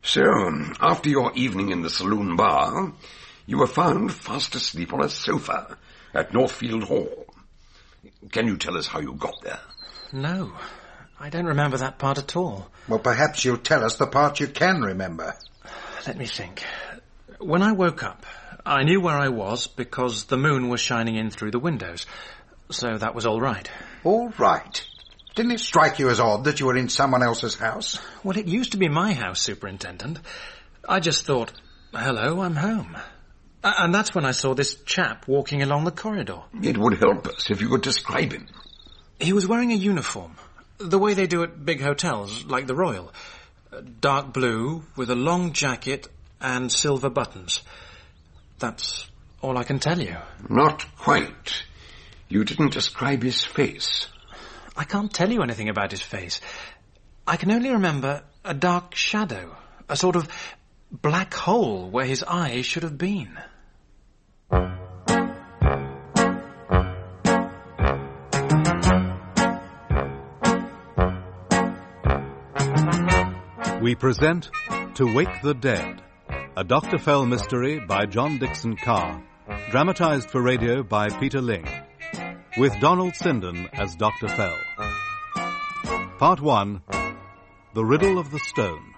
So, after your evening in the saloon bar, you were found fast asleep on a sofa at Northfield Hall. Can you tell us how you got there? No, I don't remember that part at all. Well, perhaps you'll tell us the part you can remember. Let me think. When I woke up, I knew where I was because the moon was shining in through the windows, so that was all right. All right. Didn't it strike you as odd that you were in someone else's house? Well, it used to be my house, Superintendent. I just thought, hello, I'm home. And that's when I saw this chap walking along the corridor. It would help us if you could describe him. He was wearing a uniform, the way they do at big hotels, like the Royal. Dark blue, with a long jacket and silver buttons. That's all I can tell you. Not quite. You didn't describe his face. I can't tell you anything about his face. I can only remember a dark shadow, a sort of black hole where his eyes should have been. We present To Wake the Dead, a Dr. Fell mystery by John Dixon Carr, dramatized for radio by Peter Ling, with Donald Sinden as Dr. Fell. Part 1, The Riddle of the Stone.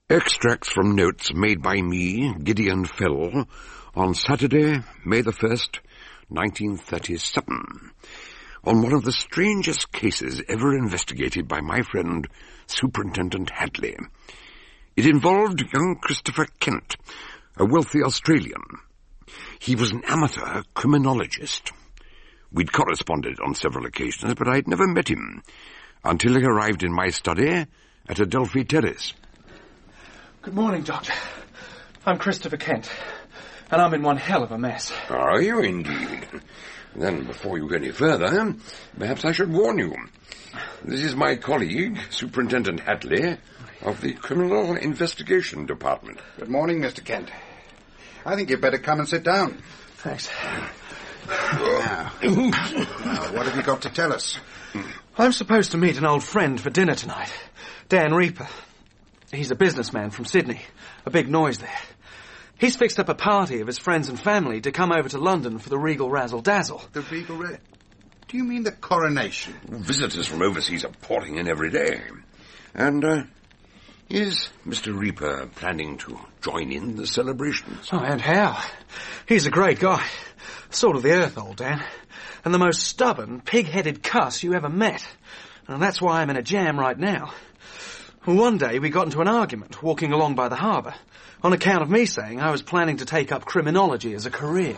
Extracts from notes made by me, Gideon Fell, on Saturday, May the 1st, 1937, on one of the strangest cases ever investigated by my friend, Superintendent Hadley. It involved young Christopher Kent, a wealthy Australian. He was an amateur criminologist. We'd corresponded on several occasions, but I'd never met him until he arrived in my study at Adelphi Terrace. Good morning, Doctor. I'm Christopher Kent, and I'm in one hell of a mess. Are you indeed? Then, before you go any further, perhaps I should warn you. This is my colleague, Superintendent Hadley, of the Criminal Investigation Department. Good morning, Mr. Kent. I think you'd better come and sit down. Thanks. Now, what have you got to tell us? I'm supposed to meet an old friend for dinner tonight, Dan Reaper. He's a businessman from Sydney. A big noise there. He's fixed up a party of his friends and family to come over to London for the Regal Razzle Dazzle. The Regal Do you mean the coronation? Visitors from overseas are pouring in every day. And, is Mr. Reaper planning to join in the celebrations? Oh, and how? He's a great guy. Salt of the earth, old Dan. And the most stubborn, pig-headed cuss you ever met. And that's why I'm in a jam right now. One day we got into an argument walking along by the harbour on account of me saying I was planning to take up criminology as a career.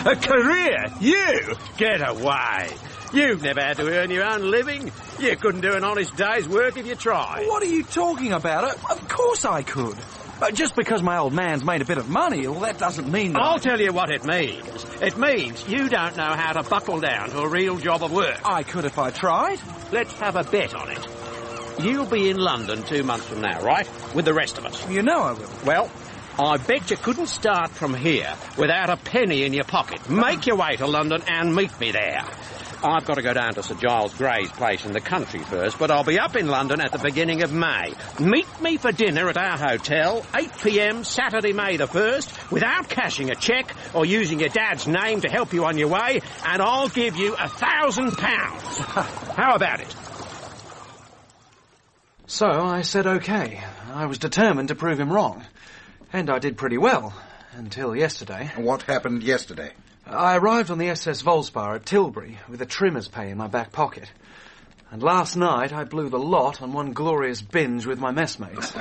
A career? You? Get away. You've never had to earn your own living. You couldn't do an honest day's work if you tried. What are you talking about? Of course I could. Just because my old man's made a bit of money, well, that doesn't mean that... I'll tell you what it means. It means you don't know how to buckle down to a real job of work. I could if I tried. Let's have a bet on it. You'll be in London 2 months from now, right? With the rest of us. You know I will. Well, I bet you couldn't start from here without a penny in your pocket. Make your way to London and meet me there. I've got to go down to Sir Giles Gray's place in the country first, but I'll be up in London at the beginning of May. Meet me for dinner at our hotel, 8 p.m, Saturday, May the 1st, without cashing a cheque or using your dad's name to help you on your way, and I'll give you £1,000. How about it? So I said okay. I was determined to prove him wrong. And I did pretty well, until yesterday. What happened yesterday? I arrived on the SS Volspar at Tilbury with a trimmer's pay in my back pocket. And last night I blew the lot on one glorious binge with my messmates.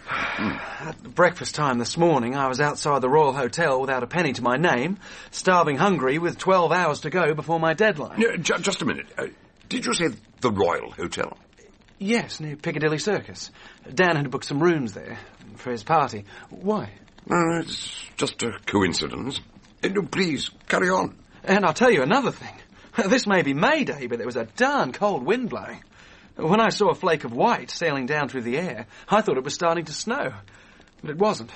At breakfast time this morning, I was outside the Royal Hotel without a penny to my name, starving hungry with 12 hours to go before my deadline. Just a minute. Did you say the Royal Hotel? Yes, near Piccadilly Circus. Dan had booked some rooms there for his party. Why? It's just a coincidence. Please, carry on. And I'll tell you another thing. This may be Mayday, but there was a darn cold wind blowing. When I saw a flake of white sailing down through the air, I thought it was starting to snow. But it wasn't.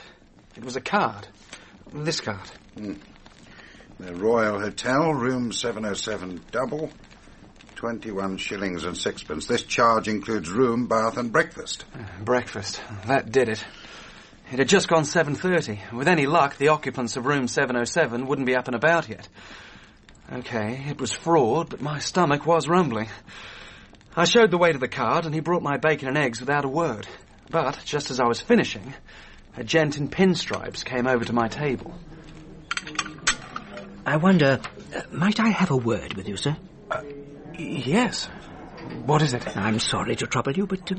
It was a card. This card. The Royal Hotel, room 707 double, 21 shillings and sixpence. This charge includes room, bath and breakfast. Breakfast. That did it. It had just gone 7:30. With any luck, the occupants of room 707 wouldn't be up and about yet. Okay, it was fraud, but my stomach was rumbling. I showed the waiter the card, and he brought my bacon and eggs without a word. But, just as I was finishing, a gent in pinstripes came over to my table. I wonder, might I have a word with you, sir? Yes. What is it? I'm sorry to trouble you, but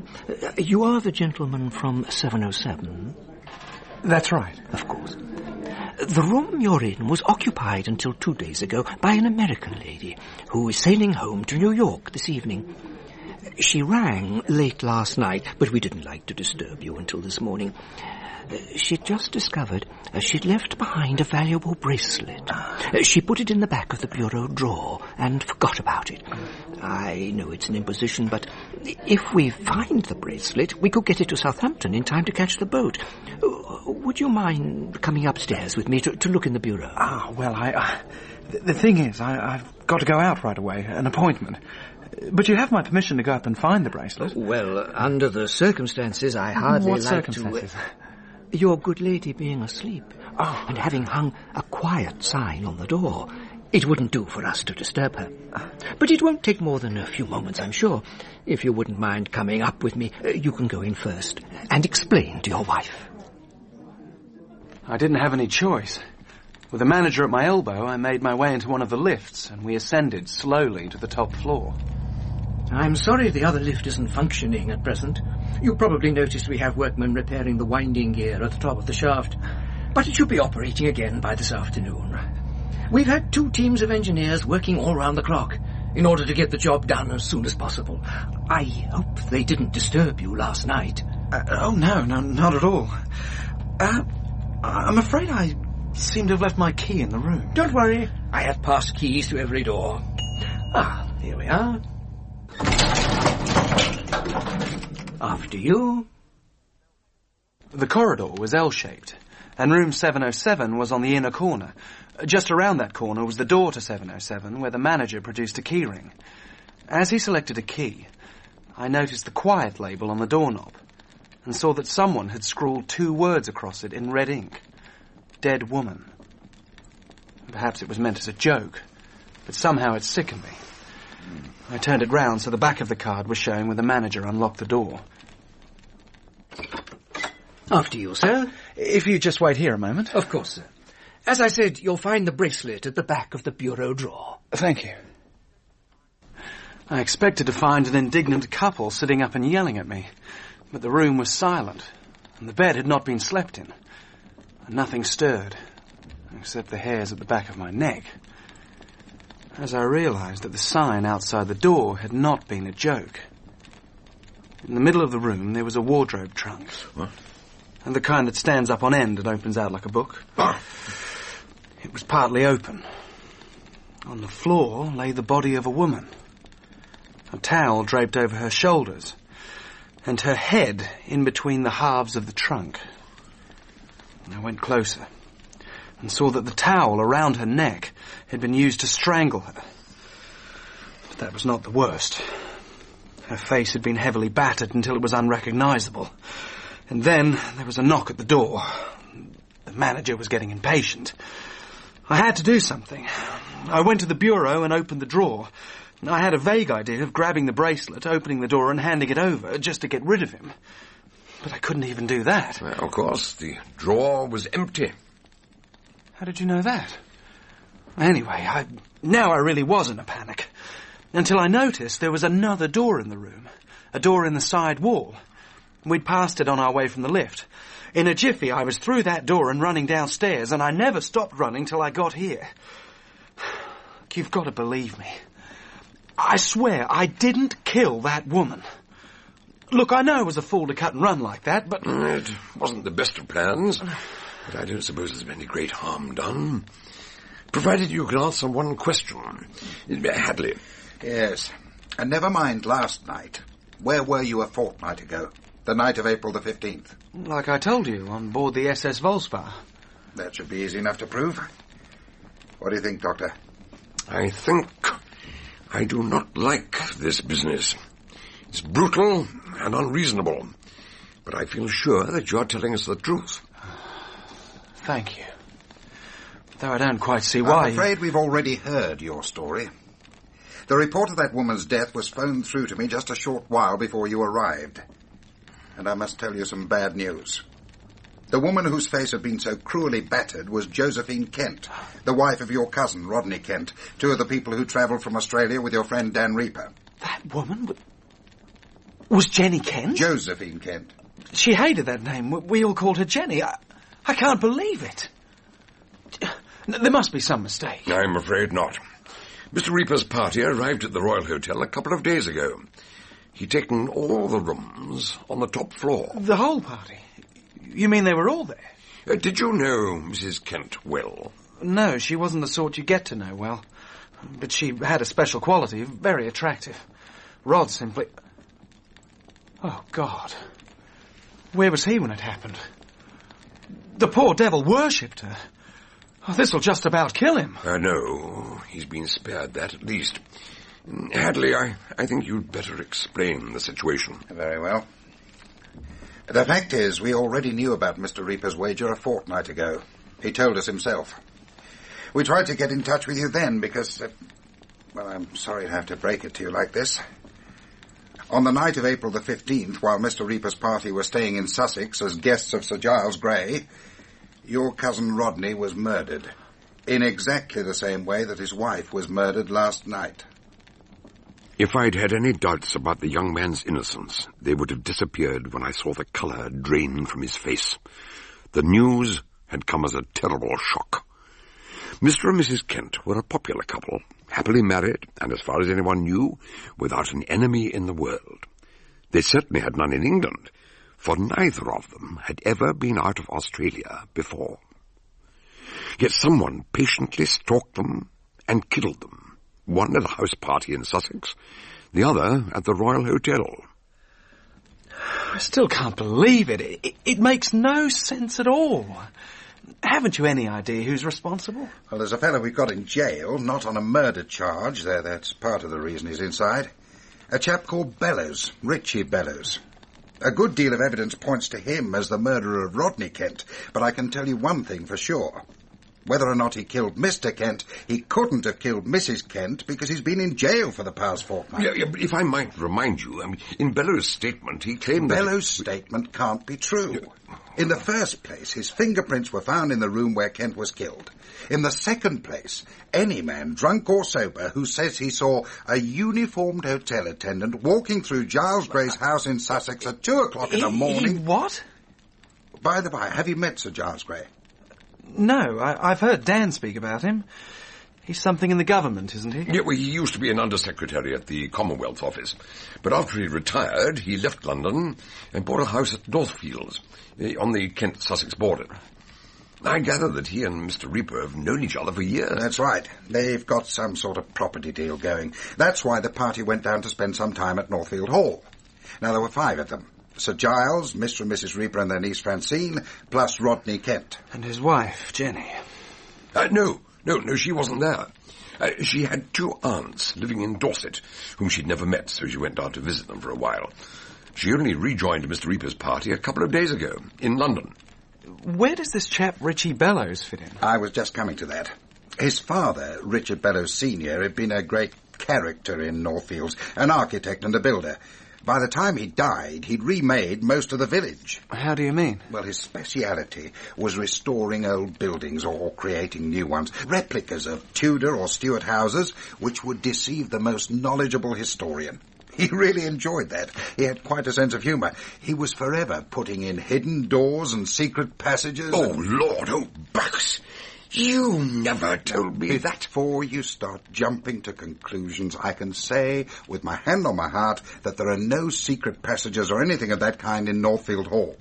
you are the gentleman from 707? That's right. Of course. The room you're in was occupied until 2 days ago by an American lady who is sailing home to New York this evening. She rang late last night, but we didn't like to disturb you until this morning. She'd just discovered she'd left behind a valuable bracelet. She put it in the back of the bureau drawer and forgot about it. I know it's an imposition, but if we find the bracelet, we could get it to Southampton in time to catch the boat. Would you mind coming upstairs with me to look in the bureau? Well, the thing is, I've got to go out right away, an appointment. But you have my permission to go up and find the bracelet. Well, under the circumstances, I hardly What like circumstances? Your good lady being asleep and having hung a quiet sign on the door. It wouldn't do for us to disturb her. But it won't take more than a few moments, I'm sure. If you wouldn't mind coming up with me, you can go in first and explain to your wife. I didn't have any choice. With the manager at my elbow, I made my way into one of the lifts, and we ascended slowly to the top floor. I'm sorry the other lift isn't functioning at present. You probably noticed we have workmen repairing the winding gear at the top of the shaft. But it should be operating again by this afternoon. We've had 2 teams of engineers working all round the clock in order to get the job done as soon as possible. I hope they didn't disturb you last night. No, not at all. I'm afraid I seem to have left my key in the room. Don't worry. I have pass keys to every door. Here we are. After you. The corridor was L-shaped, and room 707 was on the inner corner. Just around that corner was the door to 707, where the manager produced a keyring. As he selected a key, I noticed the quiet label on the doorknob, and saw that someone had scrawled 2 words across it in red ink. Dead woman. Perhaps it was meant as a joke, but somehow it sickened me. I turned it round so the back of the card was showing where the manager unlocked the door. After you, sir. If you just wait here a moment. Of course, sir. As I said, you'll find the bracelet at the back of the bureau drawer. Thank you. I expected to find an indignant couple sitting up and yelling at me, but the room was silent, and the bed had not been slept in, and nothing stirred, except the hairs at the back of my neck. As I realized that the sign outside the door had not been a joke. In the middle of the room, there was a wardrobe trunk. What? And the kind that stands up on end and opens out like a book. It was partly open. On the floor lay the body of a woman. A towel draped over her shoulders, and her head in between the halves of the trunk. I went closer and saw that the towel around her neck had been used to strangle her. But that was not the worst. Her face had been heavily battered until it was unrecognizable. And then there was a knock at the door. The manager was getting impatient. I had to do something. I went to the bureau and opened the drawer. I had a vague idea of grabbing the bracelet, opening the door and handing it over, just to get rid of him. But I couldn't even do that. Well, of course, the drawer was empty. How did you know that? Anyway, now I really was in a panic. Until I noticed there was another door in the room. A door in the side wall. We'd passed it on our way from the lift. In a jiffy, I was through that door and running downstairs, and I never stopped running till I got here. You've got to believe me. I swear I didn't kill that woman. Look, I know I was a fool to cut and run like that, but... It wasn't the best of plans, but I don't suppose there's been any great harm done. Provided you can answer one question. Hadley. Yes. And never mind last night. Where were you a fortnight ago? The night of April the 15th? Like I told you, on board the SS Volspar. That should be easy enough to prove. What do you think, Doctor? I think I do not like this business. It's brutal and unreasonable. But I feel sure that you're telling us the truth. Thank you. Though I don't quite see why... I'm afraid we've already heard your story. The report of that woman's death was phoned through to me just a short while before you arrived. And I must tell you some bad news. The woman whose face had been so cruelly battered was Josephine Kent, the wife of your cousin, Rodney Kent, two of the people who travelled from Australia with your friend Dan Reaper. That woman was Jenny Kent? Josephine Kent. She hated that name. We all called her Jenny. I can't believe it. There must be some mistake. I'm afraid not. Mr. Reaper's party arrived at the Royal Hotel a couple of days ago. He'd taken all the rooms on the top floor. The whole party? You mean they were all there? Did you know Mrs. Kent well? No, she wasn't the sort you get to know well. But she had a special quality, very attractive. Rod simply... Oh, God. Where was he when it happened? The poor devil worshipped her. Oh, this'll just about kill him. No, he's been spared that at least. Hadley, I think you'd better explain the situation. Very well. The fact is, we already knew about Mr. Reaper's wager a fortnight ago. He told us himself. We tried to get in touch with you then because... well, I'm sorry to have to break it to you like this. On the night of April the 15th, while Mr. Reaper's party were staying in Sussex as guests of Sir Giles Grey, your cousin Rodney was murdered. In exactly the same way that his wife was murdered last night. If I'd had any doubts about the young man's innocence, they would have disappeared when I saw the colour drain from his face. The news had come as a terrible shock. Mr. and Mrs. Kent were a popular couple, happily married, and as far as anyone knew, without an enemy in the world. They certainly had none in England, for neither of them had ever been out of Australia before. Yet someone patiently stalked them and killed them. One at a house party in Sussex, the other at the Royal Hotel. I still can't believe it. It makes no sense at all. Haven't you any idea who's responsible? Well, there's a fellow we've got in jail, not on a murder charge, though that's part of the reason he's inside. A chap called Bellows, Richie Bellows. A good deal of evidence points to him as the murderer of Rodney Kent, but I can tell you one thing for sure. Whether or not he killed Mr. Kent, he couldn't have killed Mrs. Kent because he's been in jail for the past fortnight. Yeah, but if I might remind you, in Bellows' statement, he claimed that... Bellows' statement can't be true. In the first place, his fingerprints were found in the room where Kent was killed. In the second place, any man, drunk or sober, who says he saw a uniformed hotel attendant walking through Giles Grey's house in Sussex at 2 o'clock in the morning... What? By the by, have you met Sir Giles Grey? No, I've heard Dan speak about him. He's something in the government, isn't he? Yeah, well, he used to be an undersecretary at the Commonwealth Office. But after he retired, he left London and bought a house at Northfields, on the Kent-Sussex border. I gather that he and Mr. Reaper have known each other for years. That's right. They've got some sort of property deal going. That's why the party went down to spend some time at Northfield Hall. Now, there were 5 of them. Sir Giles, Mr. and Mrs. Reaper and their niece Francine, plus Rodney Kent. And his wife, Jenny. No, she wasn't there. She had 2 aunts living in Dorset, whom she'd never met, so she went down to visit them for a while. She only rejoined Mr. Reaper's party a couple of days ago, in London. Where does this chap Richie Bellows fit in? I was just coming to that. His father, Richard Bellows Sr., had been a great character in Northfields, an architect and a builder. By the time he died, he'd remade most of the village. How do you mean? Well, his speciality was restoring old buildings or creating new ones, replicas of Tudor or Stuart houses, which would deceive the most knowledgeable historian. He really enjoyed that. He had quite a sense of humour. He was forever putting in hidden doors and secret passages. Oh, Lord, oh, Bucks! You never told me that. Before you start jumping to conclusions, I can say, with my hand on my heart, that there are no secret passages or anything of that kind in Northfield Hall.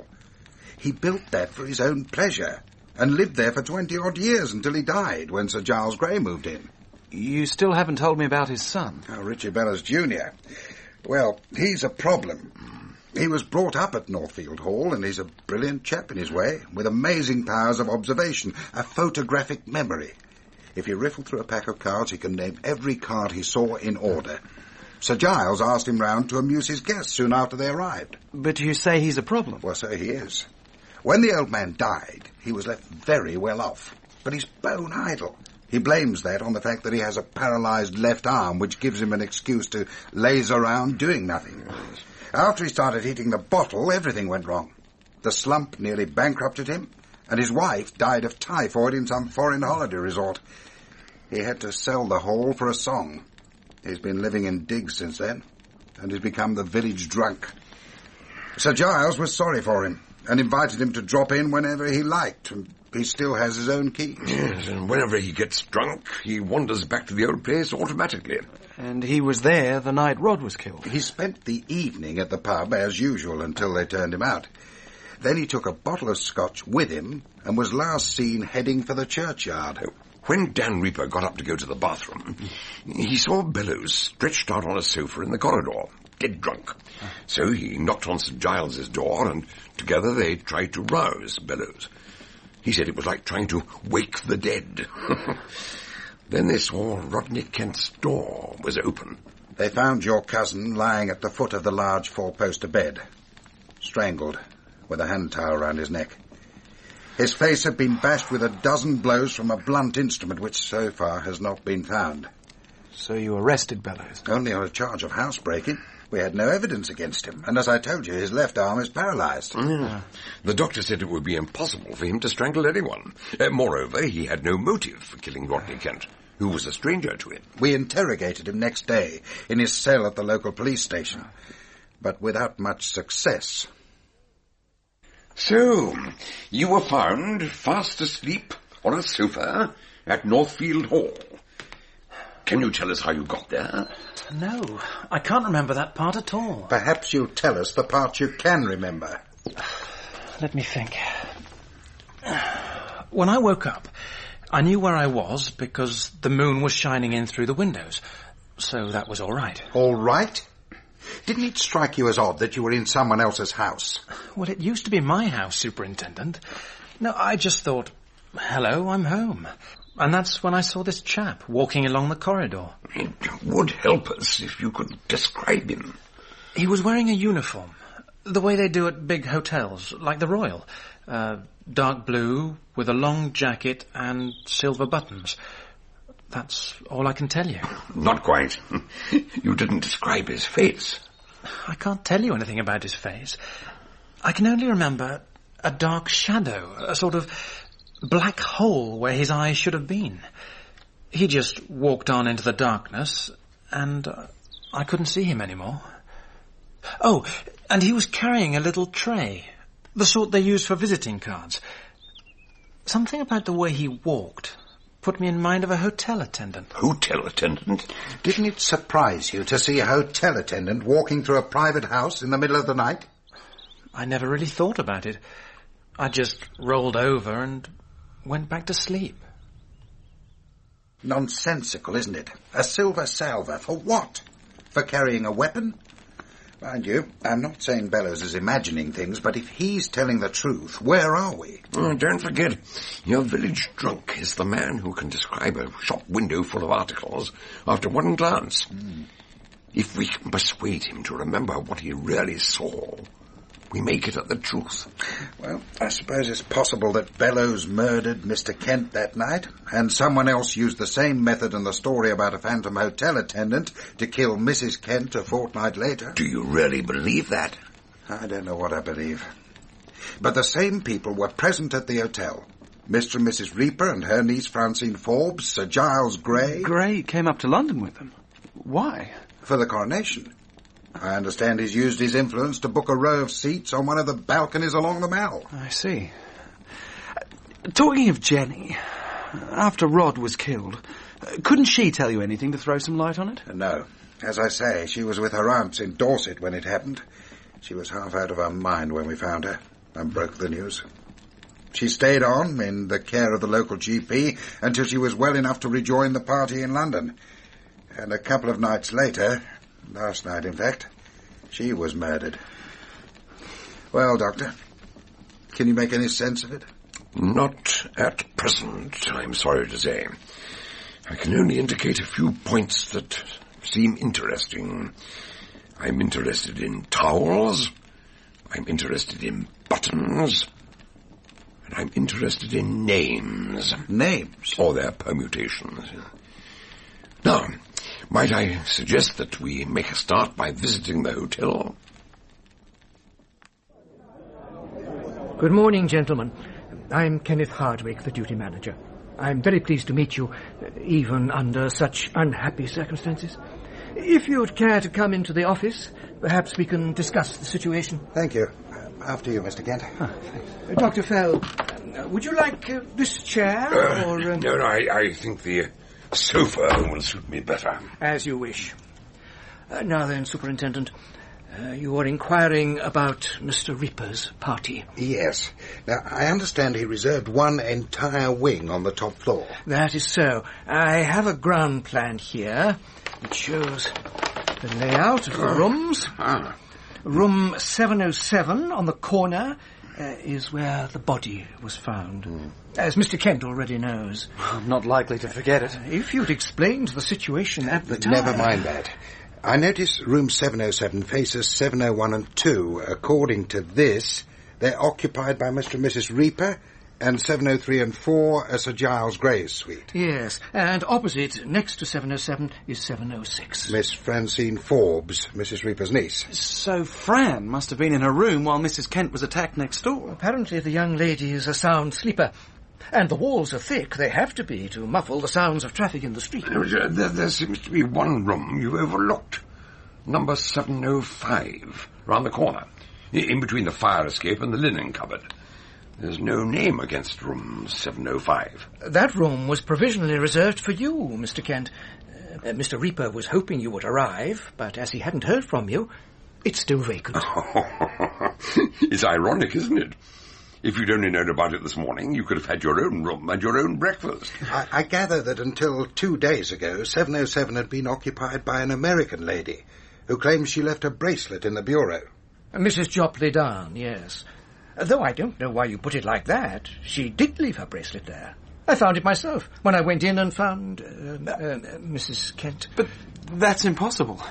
He built that for his own pleasure, and lived there for 20-odd years until he died when Sir Giles Grey moved in. You still haven't told me about his son. Oh, Richard Bellows Jr. Well, he's a problem. He was brought up at Northfield Hall, and he's a brilliant chap in his way, with amazing powers of observation, a photographic memory. If you riffle through a pack of cards, he can name every card he saw in order. Sir Giles asked him round to amuse his guests soon after they arrived. But you say he's a problem. Well, so he is. When the old man died, he was left very well off. But he's bone idle. He blames that on the fact that he has a paralysed left arm, which gives him an excuse to laze around doing nothing. After he started hitting the bottle, everything went wrong. The slump nearly bankrupted him, and his wife died of typhoid in some foreign holiday resort. He had to sell the Hall for a song. He's been living in digs since then, and he's become the village drunk. Sir Giles was sorry for him, and invited him to drop in whenever he liked, and he still has his own key. Yes, and whenever he gets drunk, he wanders back to the old place automatically. And he was there the night Rod was killed. He spent the evening at the pub as usual until they turned him out. Then he took a bottle of scotch with him and was last seen heading for the churchyard. When Dan Reaper got up to go to the bathroom, he saw Bellows stretched out on a sofa in the corridor, dead drunk. So he knocked on St. Giles's door, and together they tried to rouse Bellows. He said it was like trying to wake the dead. Then they saw Rodney Kent's door was open. They found your cousin lying at the foot of the large four-poster bed, strangled, with a hand towel round his neck. His face had been bashed with a dozen blows from a blunt instrument, which so far has not been found. So you arrested Bellows? Only on a charge of housebreaking. We had no evidence against him, and as I told you, his left arm is paralysed. Yeah. The doctor said it would be impossible for him to strangle anyone. Moreover, he had no motive for killing Rodney Kent, who was a stranger to him. We interrogated him next day in his cell at the local police station, but without much success. So, you were found fast asleep on a sofa at Northfield Hall. Can you tell us how you got there? No, I can't remember that part at all. Perhaps you'll tell us the part you can remember. Let me think. When I woke up, I knew where I was because the moon was shining in through the windows, so that was all right. All right? Didn't it strike you as odd that you were in someone else's house? Well, it used to be my house, Superintendent. No, I just thought, hello, I'm home. And that's when I saw this chap walking along the corridor. It would help us if you could describe him. He was wearing a uniform, the way they do at big hotels, like the Royal. Dark blue, with a long jacket and silver buttons. That's all I can tell you. Not quite. You didn't describe his face. I can't tell you anything about his face. I can only remember a dark shadow, a sort of black hole where his eyes should have been. He just walked on into the darkness, and I couldn't see him anymore. Oh, and he was carrying a little tray, the sort they use for visiting cards. Something about the way he walked put me in mind of a hotel attendant. Hotel attendant? Didn't it surprise you to see a hotel attendant walking through a private house in the middle of the night? I never really thought about it. I just rolled over and went back to sleep. Nonsensical, isn't it? A silver salver. For what? For carrying a weapon? Mind you, I'm not saying Bellows is imagining things, but if he's telling the truth, where are we? Oh, don't forget, your village drunk is the man who can describe a shop window full of articles after one glance. If we can persuade him to remember what he really saw, we may get at the truth. Well, I suppose it's possible that Bellows murdered Mr. Kent that night, and someone else used the same method in the story about a phantom hotel attendant to kill Mrs. Kent a fortnight later. Do you really believe that? I don't know what I believe. But the same people were present at the hotel. Mr. and Mrs. Reaper and her niece Francine Forbes, Sir Giles Grey. Grey came up to London with them. Why? For the coronation. I understand he's used his influence to book a row of seats on one of the balconies along the Mall. I see. Talking of Jenny, after Rod was killed, couldn't she tell you anything to throw some light on it? No. As I say, she was with her aunts in Dorset when it happened. She was half out of her mind when we found her and broke the news. She stayed on in the care of the local GP until she was well enough to rejoin the party in London. And a couple of nights later, last night in fact, she was murdered. Well, Doctor, can you make any sense of it? Not at present, I'm sorry to say. I can only indicate a few points that seem interesting. I'm interested in towels. I'm interested in buttons. And I'm interested in names. Names? Or their permutations. Now, might I suggest that we make a start by visiting the hotel? Good morning, gentlemen. I'm Kenneth Hardwick, the duty manager. I'm very pleased to meet you, even under such unhappy circumstances. If you'd care to come into the office, perhaps we can discuss the situation. Thank you. After you, Mr. Kent. Dr. Fell, would you like this chair, or... No, I think the sofa will suit me better. As you wish. Now then, Superintendent, you were inquiring about Mr. Reaper's party. Yes. Now, I understand he reserved one entire wing on the top floor. That is so. I have a ground plan here, which shows the layout of the rooms. Room 707 on the corner is where the body was found. As Mr. Kent already knows. I'm not likely to forget it. If you'd explained the situation at the time... Never mind that. I notice room 707 faces 701 and 2. According to this, they're occupied by Mr. and Mrs. Reaper, and 703 and 4 are Sir Giles Gray's suite. Yes, and opposite, next to 707, is 706. Miss Francine Forbes, Mrs. Reaper's niece. So Fran must have been in her room while Mrs. Kent was attacked next door. Apparently the young lady is a sound sleeper. And the walls are thick. They have to be to muffle the sounds of traffic in the street. There seems to be one room you overlooked. Number 705, round the corner. In between the fire escape and the linen cupboard. There's no name against room 705. That room was provisionally reserved for you, Mr. Kent. Mr. Reaper was hoping you would arrive, but as he hadn't heard from you, it's still vacant. It's ironic, isn't it? If you'd only known about it this morning, you could have had your own room and your own breakfast. I gather that until 2 days ago, 707 had been occupied by an American lady who claims she left a bracelet in the bureau. Mrs. Jopley Down, yes. Though I don't know why you put it like that. She did leave her bracelet there. I found it myself when I went in and found Mrs. Kent. But that's impossible.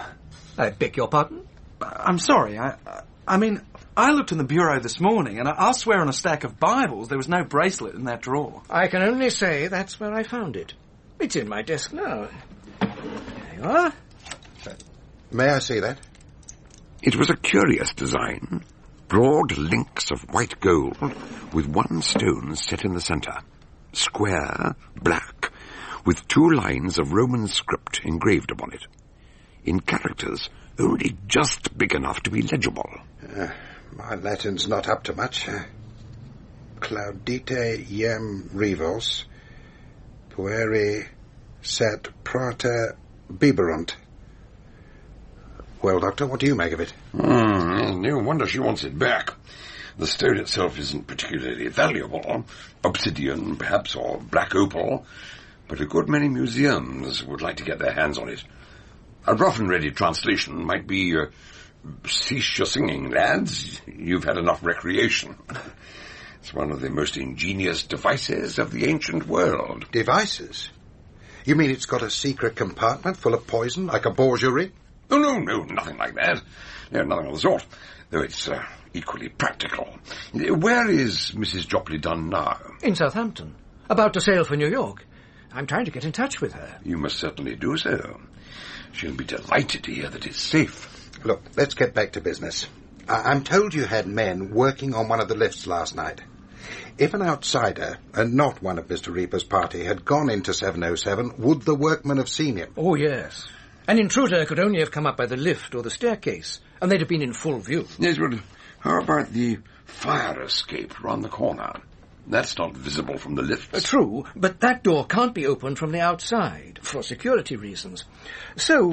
I beg your pardon? I'm sorry. I mean, I looked in the bureau this morning, and I'll swear on a stack of Bibles there was no bracelet in that drawer. I can only say that's where I found it. It's in my desk now. There you are. May I see that? It was a curious design. Broad links of white gold with one stone set in the centre. Square, black, with 2 lines of Roman script engraved upon it. In characters only just big enough to be legible. My Latin's not up to much. Claudite iam rivos, pueri sat prata biberunt. Well, Doctor, what do you make of it? No wonder she wants it back. The stone itself isn't particularly valuable. Obsidian, perhaps, or black opal. But a good many museums would like to get their hands on it. A rough and ready translation might be, cease your singing, lads. You've had enough recreation. It's one of the most ingenious devices of the ancient world. Devices? You mean it's got a secret compartment full of poison, like a Borgerie? Oh, no, nothing like that. No, nothing of the sort. Though it's equally practical. Where is Mrs. Jopley Dunn now? In Southampton. About to sail for New York. I'm trying to get in touch with her. You must certainly do so. She'll be delighted to hear that it's safe. Look, let's get back to business. I'm told you had men working on one of the lifts last night. If an outsider, and not one of Mr. Reaper's party, had gone into 707, would the workmen have seen him? Oh, yes. An intruder could only have come up by the lift or the staircase, and they'd have been in full view. Yes, but how about the fire escape round the corner? That's not visible from the lifts. True, but that door can't be opened from the outside, for security reasons. So...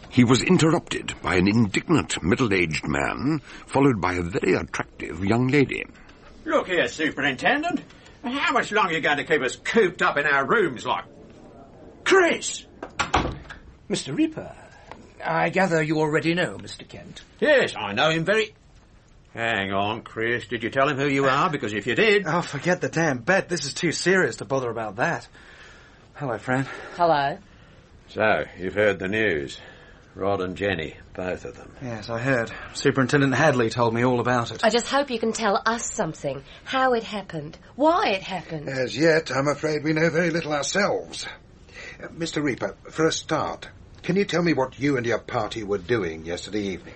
He was interrupted by an indignant middle-aged man, followed by a very attractive young lady. Look here, Superintendent. How much longer are you going to keep us cooped up in our rooms like... Chris! Mr. Reaper, I gather you already know Mr. Kent. Yes, I know him very... Hang on, Chris. Did you tell him who you are? Because if you did... Oh, forget the damn bet. This is too serious to bother about that. Hello, Fran. Hello. So, you've heard the news. Rod and Jenny, both of them. Yes, I heard. Superintendent Hadley told me all about it. I just hope you can tell us something. How it happened. Why it happened. As yet, I'm afraid we know very little ourselves. Mr. Reaper, for a start, can you tell me what you and your party were doing yesterday evening?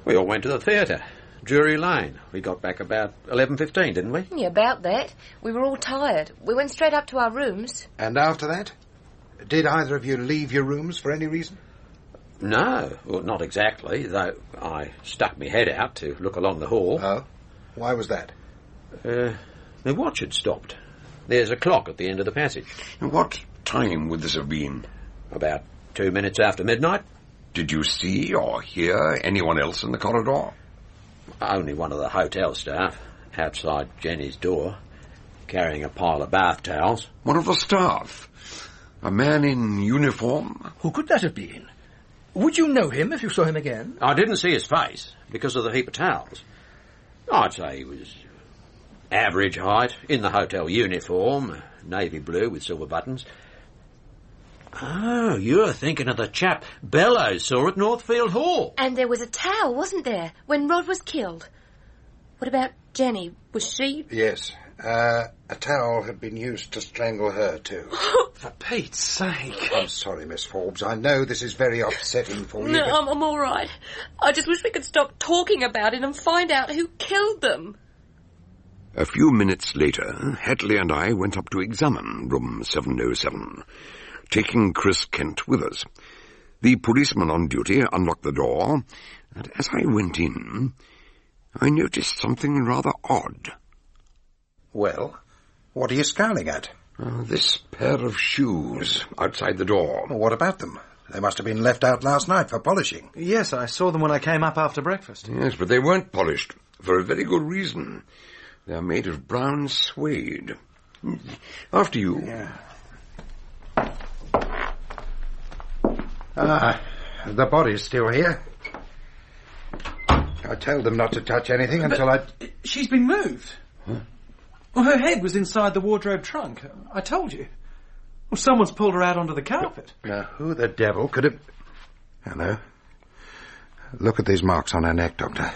We all went to the theatre. Drury Lane. We got back about 11:15, didn't we? Yeah, about that. We were all tired. We went straight up to our rooms. And after that? Did either of you leave your rooms for any reason? No, well, not exactly, though I stuck my head out to look along the hall. Oh? Why was that? The watch had stopped. There's a clock at the end of the passage. What time would this have been? About 2 minutes after midnight. Did you see or hear anyone else in the corridor? Only one of the hotel staff, outside Jenny's door, carrying a pile of bath towels. One of the staff? A man in uniform? Who could that have been? Would you know him if you saw him again? I didn't see his face, because of the heap of towels. I'd say he was average height, in the hotel uniform, navy blue with silver buttons. Oh, you're thinking of the chap Bellows saw at Northfield Hall. And there was a towel, wasn't there, when Rod was killed? What about Jenny? Was she... Yes. A towel had been used to strangle her, too. For Pete's sake. I'm sorry, Miss Forbes. I know this is very upsetting for you. No, but... I'm all right. I just wish we could stop talking about it and find out who killed them. A few minutes later, Hadley and I went up to examine room 707, taking Chris Kent with us. The policeman on duty unlocked the door, and as I went in, I noticed something rather odd. Well, what are you scowling at? This pair of shoes outside the door. Well, what about them? They must have been left out last night for polishing. Yes, I saw them when I came up after breakfast. Yes, but they weren't polished, for a very good reason. They're made of brown suede. After you. Yeah. The body's still here. I told them not to touch anything until She's been moved. Huh? Well, her head was inside the wardrobe trunk. I told you. Well, someone's pulled her out onto the carpet. Now, who the devil could have... Hello. Look at these marks on her neck, Doctor.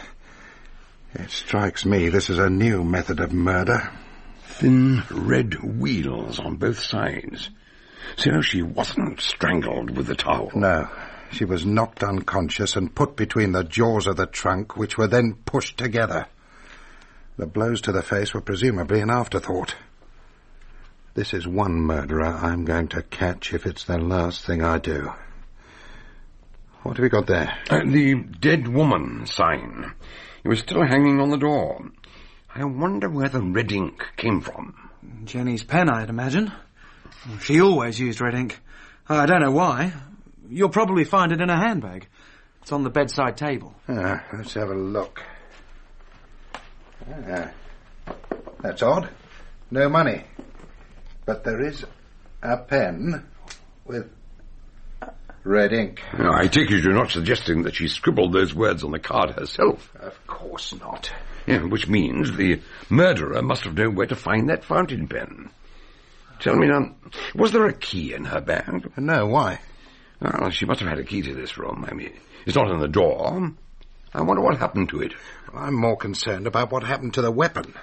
It strikes me this is a new method of murder. Thin red wheals on both sides. So she wasn't strangled with the towel. No. She was knocked unconscious and put between the jaws of the trunk, which were then pushed together. The blows to the face were presumably an afterthought. This is one murderer I'm going to catch if it's the last thing I do. What have we got there? The dead woman sign. It was still hanging on the door. I wonder where the red ink came from. Jenny's pen, I'd imagine. She always used red ink. I don't know why. You'll probably find it in her handbag. It's on the bedside table. Let's have a look. That's odd. No money. But there is a pen with red ink. Now, I take it you're not suggesting that she scribbled those words on the card herself. Of course not. Yeah, which means the murderer must have known where to find that fountain pen. Tell me now, was there a key in her bag? No, why? Well, she must have had a key to this room. I mean, it's not in the door. I wonder what happened to it. I'm more concerned about what happened to the weapon.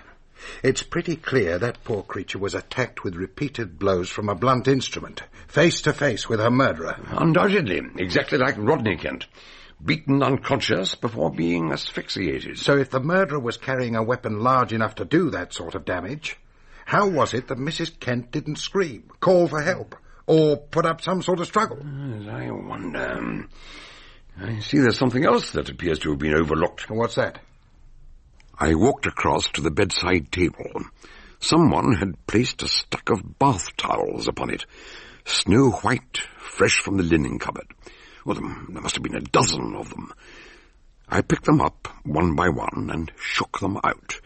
It's pretty clear that poor creature was attacked with repeated blows from a blunt instrument, face to face with her murderer. Undoubtedly, exactly like Rodney Kent. Beaten unconscious before being asphyxiated. So if the murderer was carrying a weapon large enough to do that sort of damage, how was it that Mrs. Kent didn't scream, call for help, or put up some sort of struggle? I wonder... I see there's something else that appears to have been overlooked. What's that? I walked across to the bedside table. Someone had placed a stack of bath towels upon it, snow white, fresh from the linen cupboard. Well, there must have been a dozen of them. I picked them up one by one and shook them out.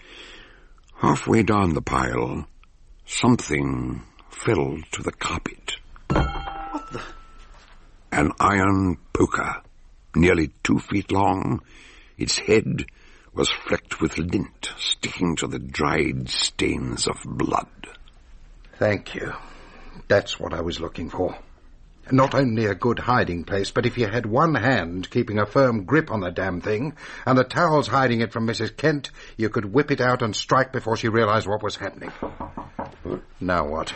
Halfway down the pile, something fell to the carpet. What the? An iron poker, nearly 2 feet long. Its head was flecked with lint, sticking to the dried stains of blood. Thank you. That's what I was looking for. Not only a good hiding place, but if you had one hand keeping a firm grip on the damn thing, and the towels hiding it from Mrs. Kent, you could whip it out and strike before she realized what was happening. Now what?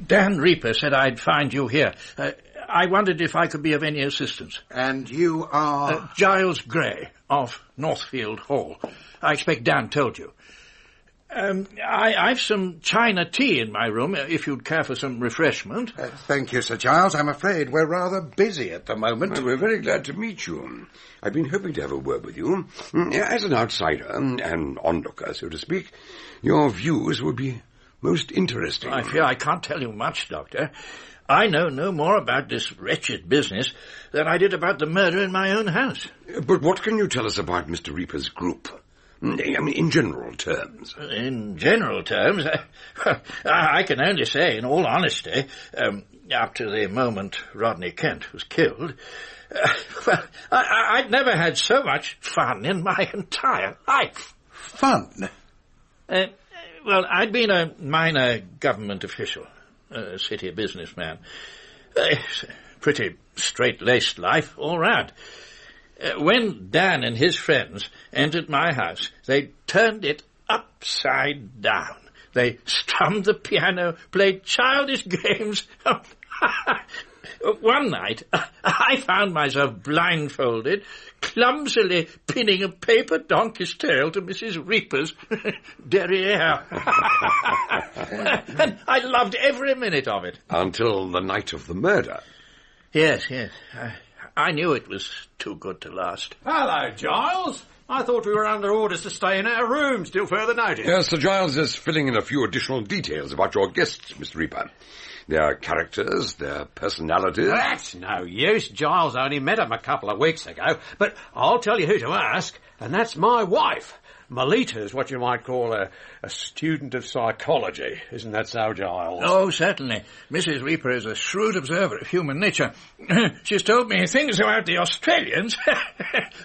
Dan Reaper said I'd find you here. I wondered if I could be of any assistance. And you are? Giles Gray, of Northfield Hall. I expect Dan told you. I've some China tea in my room, if you'd care for some refreshment. Thank you, Sir Giles. I'm afraid we're rather busy at the moment. Well, we're very glad to meet you. I've been hoping to have a word with you. As an outsider, an onlooker, so to speak, your views would be most interesting. I fear I can't tell you much, Doctor. I know no more about this wretched business than I did about the murder in my own house. But what can you tell us about Mr. Reaper's group? I mean, in general terms. In general terms, I can only say, in all honesty, up to the moment Rodney Kent was killed, well, I'd never had so much fun in my entire life. Fun? Well, I'd been a minor government official, a city businessman. Pretty straight-laced life all round. When Dan and his friends entered my house, they turned it upside down. They strummed the piano, played childish games. One night, I found myself blindfolded, clumsily pinning a paper donkey's tail to Mrs. Reaper's derriere. And I loved every minute of it. Until the night of the murder. Yes. I knew it was too good to last. Hello, Giles. I thought we were under orders to stay in our rooms till further notice. Yes, Sir Giles is filling in a few additional details about your guests, Mr. Reaper. Their characters, their personalities. That's no use. Giles only met them a couple of weeks ago. But I'll tell you who to ask, and that's my wife. Melita's what you might call a student of psychology. Isn't that so, Giles? Oh, certainly. Mrs. Reaper is a shrewd observer of human nature. She's told me things about the Australians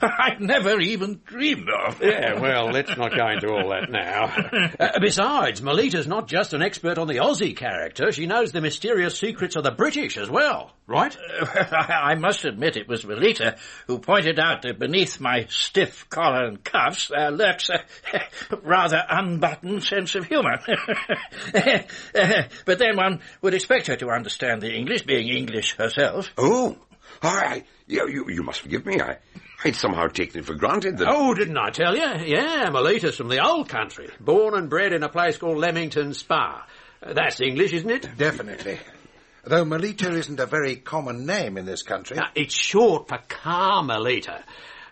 I'd never even dreamed of. Yeah, well, let's not go into all that now. Besides, Melita's not just an expert on the Aussie character. She knows the mysterious secrets of the British as well, right? I must admit it was Melita who pointed out that beneath my stiff collar and cuffs there lurks a rather unbuttoned sense of humour. But then one would expect her to understand the English, being English herself. Oh, you must forgive me. I'd somehow taken it for granted that... Oh, didn't I tell you? Yeah, Melita's from the old country. Born and bred in a place called Leamington Spa. That's English, isn't it? Definitely. Though Melita isn't a very common name in this country. It's short for Carmelita.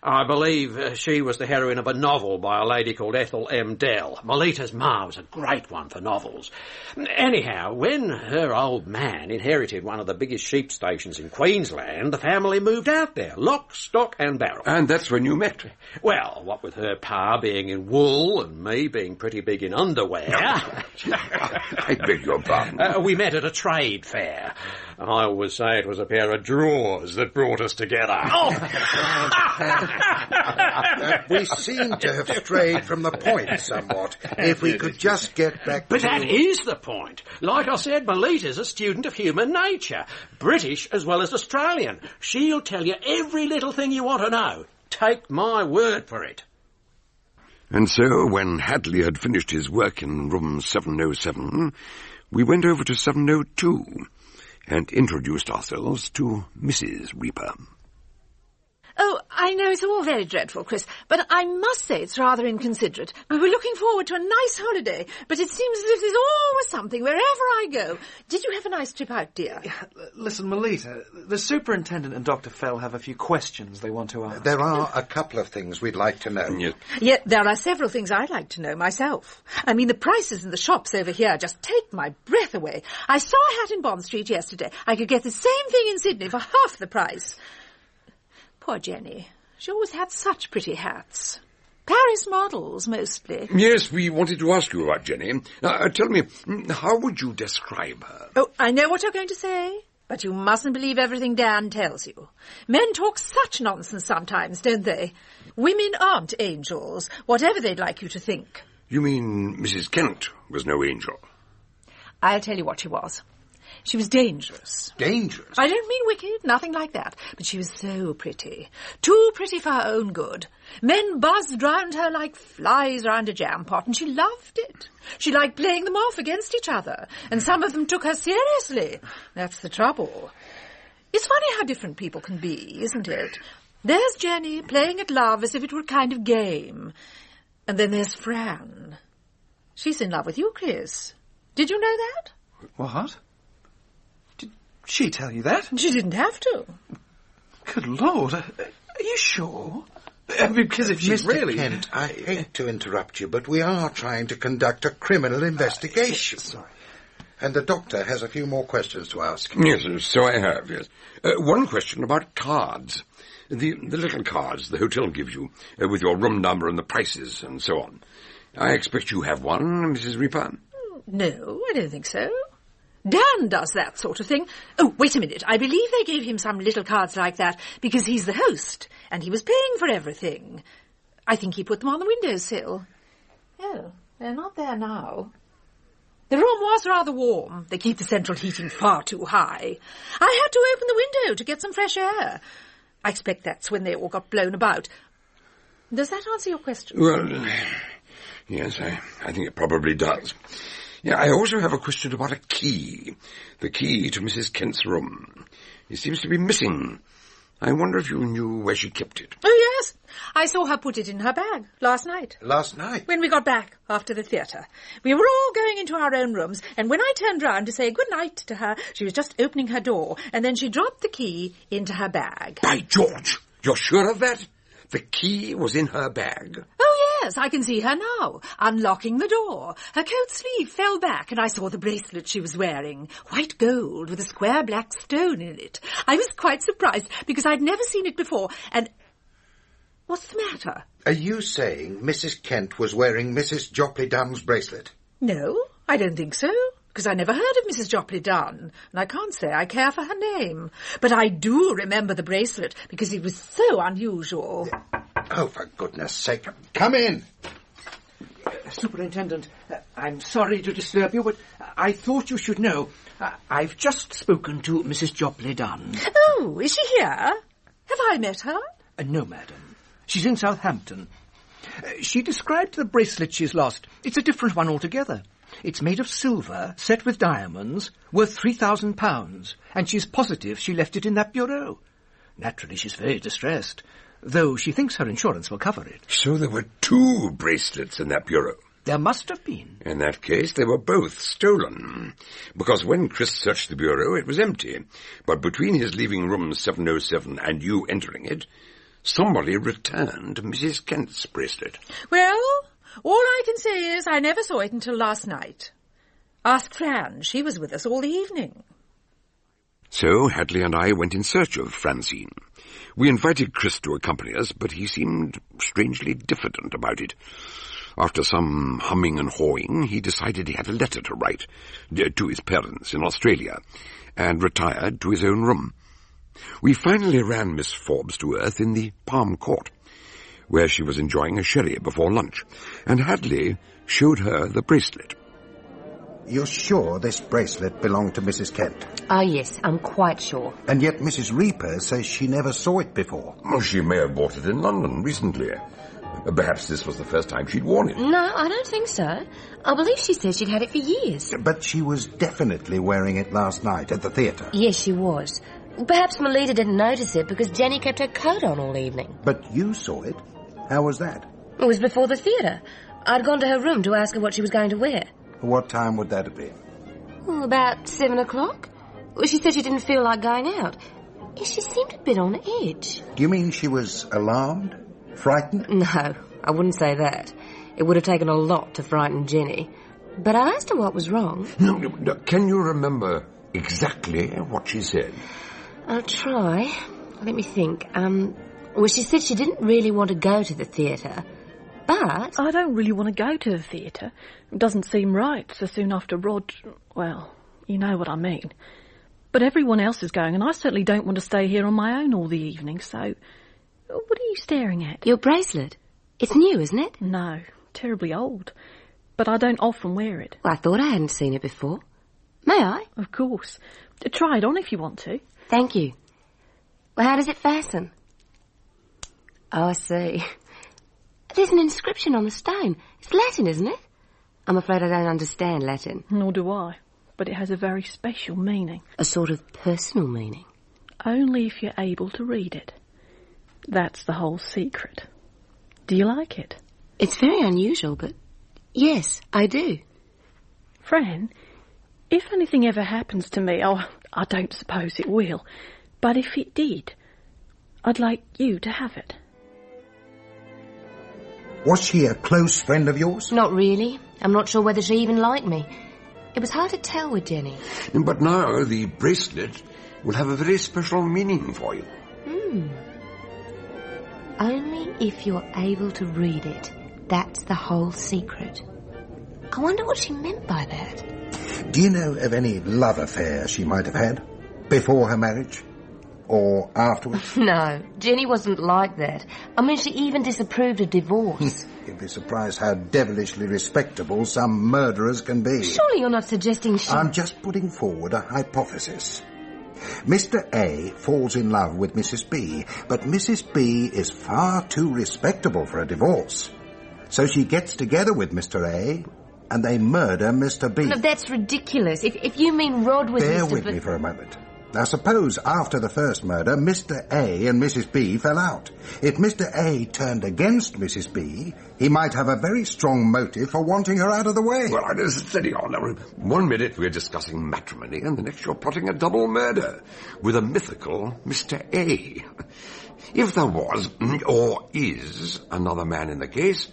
I believe she was the heroine of a novel by a lady called Ethel M. Dell. Melita's ma was a great one for novels. Anyhow, when her old man inherited one of the biggest sheep stations in Queensland, the family moved out there, lock, stock and barrel. And that's when you met? Well, what with her pa being in wool and me being pretty big in underwear... I beg your pardon. We met at a trade fair. I always say it was a pair of drawers that brought us together. We seem to have strayed from the point somewhat. If we could just get back But that is the point. Like I said, Melita's a student of human nature. British as well as Australian. She'll tell you every little thing you want to know. Take my word for it. And so, when Hadley had finished his work in room 707, we went over to 702 and introduced ourselves to Mrs. Reaper. Oh, I know it's all very dreadful, Chris, but I must say it's rather inconsiderate. We were looking forward to a nice holiday, but it seems as if there's always something wherever I go. Did you have a nice trip out, dear? Listen, Melita, the superintendent and Dr. Fell have a few questions they want to ask. There are a couple of things we'd like to know. Yes. Yet there are several things I'd like to know myself. I mean, the prices in the shops over here just take my breath away. I saw a hat in Bond Street yesterday. I could get the same thing in Sydney for half the price. Poor Jenny. She always had such pretty hats. Paris models, mostly. Yes, we wanted to ask you about Jenny. Tell me, how would you describe her? Oh, I know what you're going to say, but you mustn't believe everything Dan tells you. Men talk such nonsense sometimes, don't they? Women aren't angels, whatever they'd like you to think. You mean Mrs. Kent was no angel? I'll tell you what she was. She was dangerous. Dangerous? I don't mean wicked, nothing like that. But she was so pretty. Too pretty for her own good. Men buzzed round her like flies round a jam pot, and she loved it. She liked playing them off against each other, and some of them took her seriously. That's the trouble. It's funny how different people can be, isn't it? There's Jenny playing at love as if it were a kind of game. And then there's Fran. She's in love with you, Chris. Did you know that? What? Did she tell you that? She didn't have to. Good Lord, are you sure? Because if she's Mr. really... Kent, I hate to interrupt you, but we are trying to conduct a criminal investigation. Sorry. And the doctor has a few more questions to ask. Yes, so I have, yes. One question about cards. The little cards the hotel gives you, with your room number and the prices and so on. I expect you have one, Mrs. Reaper? No, I don't think so. Dan does that sort of thing. Oh, wait a minute. I believe they gave him some little cards like that because he's the host, and he was paying for everything. I think he put them on the windowsill. Oh, they're not there now. The room was rather warm. They keep the central heating far too high. I had to open the window to get some fresh air. I expect that's when they all got blown about. Does that answer your question? Well, yes, I think it probably does. Yeah, I also have a question about a key. The key to Mrs. Kent's room. It seems to be missing. I wonder if you knew where she kept it. Oh, yes. I saw her put it in her bag last night. Last night? When we got back after the theatre. We were all going into our own rooms, and when I turned round to say good night to her, she was just opening her door, and then she dropped the key into her bag. By George! You're sure of that? The key was in her bag? Oh, yes, I can see her now, unlocking the door. Her coat sleeve fell back, and I saw the bracelet she was wearing. White gold with a square black stone in it. I was quite surprised, because I'd never seen it before, and... What's the matter? Are you saying Mrs. Kent was wearing Mrs. Jopley Dunn's bracelet? No, I don't think so, because I never heard of Mrs. Jopley Dunn, and I can't say I care for her name. But I do remember the bracelet, because it was so unusual. Oh, for goodness sake. Come in. Superintendent, I'm sorry to disturb you, but I thought you should know. I've just spoken to Mrs. Jopley Dunn. Oh, is she here? Have I met her? No, madam. She's in Southampton. She described the bracelet she's lost. It's a different one altogether. It's made of silver, set with diamonds, worth £3,000, and she's positive she left it in that bureau. Naturally, she's very distressed, though she thinks her insurance will cover it. So there were two bracelets in that bureau? There must have been. In that case, they were both stolen. Because when Chris searched the bureau, it was empty. But between his leaving room 707 and you entering it, somebody returned Mrs. Kent's bracelet. Well, all I can say is I never saw it until last night. Ask Fran. She was with us all the evening. So Hadley and I went in search of Francine. We invited Chris to accompany us, but he seemed strangely diffident about it. After some humming and hawing, he decided he had a letter to write to his parents in Australia, and retired to his own room. We finally ran Miss Forbes to earth in the Palm Court, where she was enjoying a sherry before lunch, and Hadley showed her the bracelet. You're sure this bracelet belonged to Mrs. Kent? Ah, yes, I'm quite sure. And yet Mrs. Reaper says she never saw it before. Well, she may have bought it in London recently. Perhaps this was the first time she'd worn it. No, I don't think so. I believe she said she'd had it for years. But she was definitely wearing it last night at the theatre. Yes, she was. Perhaps Melita didn't notice it because Jenny kept her coat on all evening. But you saw it. How was that? It was before the theatre. I'd gone to her room to ask her what she was going to wear. What time would that have been? Well, about 7 o'clock. Well, she said she didn't feel like going out. She seemed a bit on edge. Do you mean she was alarmed? Frightened? No, I wouldn't say that. It would have taken a lot to frighten Jenny. But I asked her what was wrong. No, can you remember exactly what she said? I'll try. Let me think. Well, she said she didn't really want to go to the theatre, But... I don't really want to go to the theatre. It doesn't seem right so soon after Rod... Well, you know what I mean. But everyone else is going, and I certainly don't want to stay here on my own all the evening, so... What are you staring at? Your bracelet. It's new, isn't it? No, terribly old. But I don't often wear it. Well, I thought I hadn't seen it before. May I? Of course. Try it on if you want to. Thank you. Well, how does it fasten? Oh, I see. There's an inscription on the stone. It's Latin, isn't it? I'm afraid I don't understand Latin. Nor do I. But it has a very special meaning. A sort of personal meaning? Only if you're able to read it. That's the whole secret. Do you like it? It's very unusual, but yes, I do. Fran, if anything ever happens to me, oh, I don't suppose it will, but if it did, I'd like you to have it. Was she a close friend of yours? Not really. I'm not sure whether she even liked me. It was hard to tell with Jenny. But now the bracelet will have a very special meaning for you. Only if you're able to read it. That's the whole secret. I wonder what she meant by that. Do you know of any love affair she might have had? Before her marriage? Or afterwards? No, Jenny wasn't like that. I mean, she even disapproved of divorce. You'd be surprised how devilishly respectable some murderers can be. Surely you're not suggesting she... I'm just putting forward a hypothesis. Mr. A falls in love with Mrs. B, but Mrs. B is far too respectable for a divorce. So she gets together with Mr. A, and they murder Mr. B. No, that's ridiculous. If you mean Rod was Bear Mr. with me for a moment. Now, suppose after the first murder, Mr. A and Mrs. B fell out. If Mr. A turned against Mrs. B, he might have a very strong motive for wanting her out of the way. Well, I just steady on. Now, 1 minute we're discussing matrimony, and the next you're plotting a double murder with a mythical Mr. A. If there was, or is, another man in the case,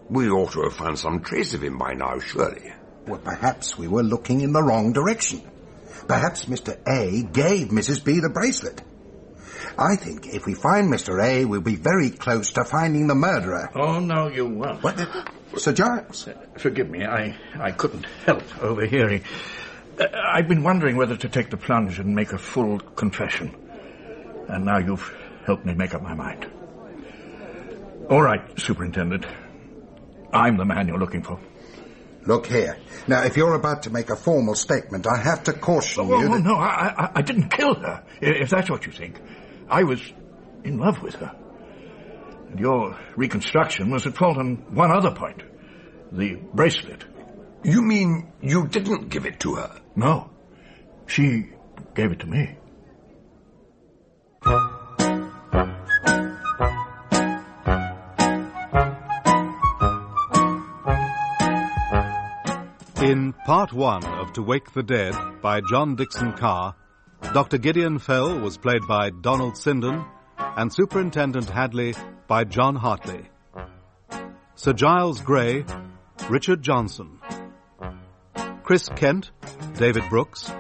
we ought to have found some trace of him by now, surely. Well, perhaps we were looking in the wrong direction. Perhaps Mr. A gave Mrs. B the bracelet. I think if we find Mr. A, we'll be very close to finding the murderer. Oh, no, you won't. What? Sir Giles? Forgive me, I couldn't help overhearing. I've been wondering whether to take the plunge and make a full confession. And now you've helped me make up my mind. All right, Superintendent. I'm the man you're looking for. Look here. Now, if you're about to make a formal statement, I have to caution you that... No, I didn't kill her, if that's what you think. I was in love with her. And your reconstruction was at fault on one other point. The bracelet. You mean you didn't give it to her? No. She gave it to me. In Part 1 of To Wake the Dead by John Dickson Carr, Dr. Gideon Fell was played by Donald Sinden and Superintendent Hadley by John Hartley. Sir Giles Grey, Richard Johnson. Chris Kent, David Brooks.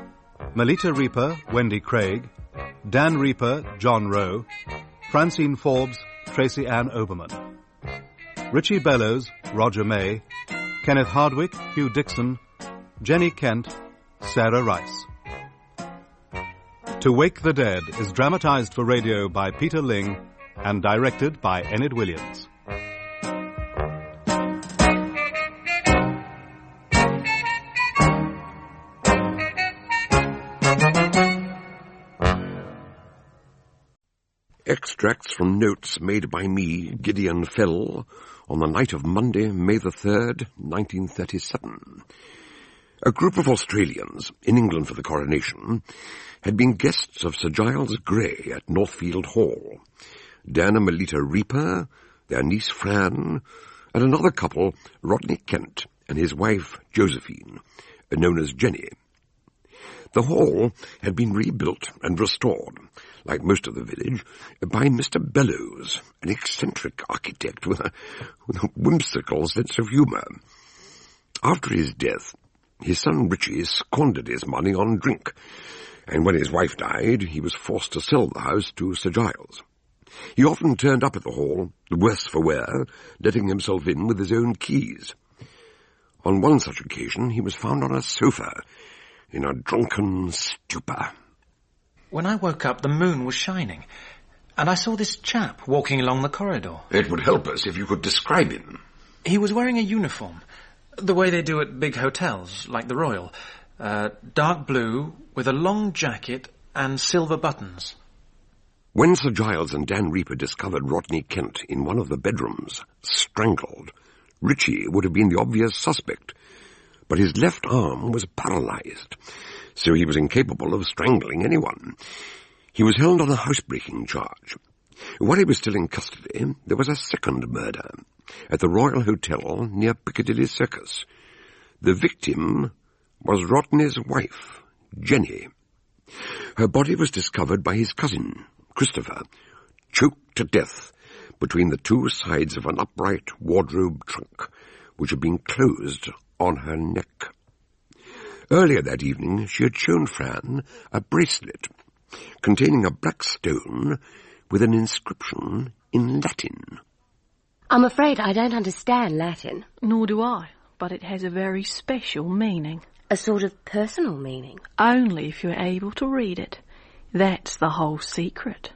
Melita Reaper, Wendy Craig. Dan Reaper, John Rowe. Francine Forbes, Tracy Ann Oberman. Richie Bellows, Roger May. Kenneth Hardwick, Hugh Dixon. Jenny Kent, Sarah Rice. To Wake the Dead is dramatized for radio by Peter Ling and directed by Enid Williams. Extracts from notes made by me, Gideon Fell, on the night of Monday, May the 3rd, 1937. A group of Australians, in England for the coronation, had been guests of Sir Giles Grey at Northfield Hall. Dan and Melita Reaper, their niece Fran, and another couple, Rodney Kent and his wife Josephine, known as Jenny. The hall had been rebuilt and restored, like most of the village, by Mr. Bellows, an eccentric architect with a whimsical sense of humour. After his death, his son Richie squandered his money on drink, and when his wife died, he was forced to sell the house to Sir Giles. He often turned up at the hall, the worse for wear, letting himself in with his own keys. On one such occasion, he was found on a sofa, in a drunken stupor. When I woke up, the moon was shining, and I saw this chap walking along the corridor. It would help us if you could describe him. He was wearing a uniform, the way they do at big hotels, like the Royal. Dark blue, with a long jacket and silver buttons. When Sir Giles and Dan Reaper discovered Rodney Kent in one of the bedrooms, strangled, Ritchie would have been the obvious suspect, but his left arm was paralyzed, so he was incapable of strangling anyone. He was held on a housebreaking charge. While he was still in custody, there was a second murder at the Royal Hotel near Piccadilly Circus. The victim was Rodney's wife, Jenny. Her body was discovered by his cousin, Christopher, choked to death between the two sides of an upright wardrobe trunk, which had been closed on her neck. Earlier that evening, she had shown Fran a bracelet containing a black stone with an inscription in Latin. I'm afraid I don't understand Latin. Nor do I, but it has a very special meaning. A sort of personal meaning. Only if you're able to read it. That's the whole secret.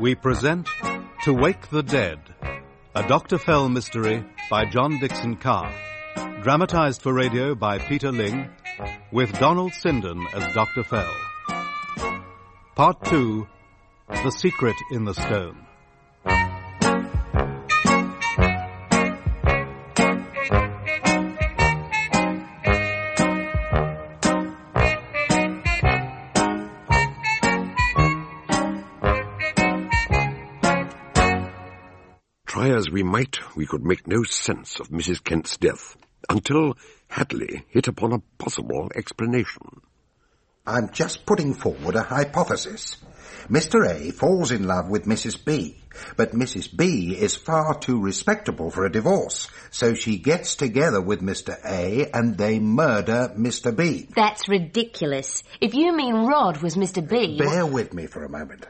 We present To Wake the Dead, a Dr. Fell mystery by John Dickson Carr, dramatized for radio by Peter Ling, with Donald Sinden as Dr. Fell. Part 2, The Secret in the Stone. Try as we might, we could make no sense of Mrs. Kent's death, until Hadley hit upon a possible explanation. I'm just putting forward a hypothesis. Mr. A falls in love with Mrs. B, but Mrs. B is far too respectable for a divorce, so she gets together with Mr. A and they murder Mr. B. That's ridiculous. If you mean Rod was Mr. B... Bear with me for a moment.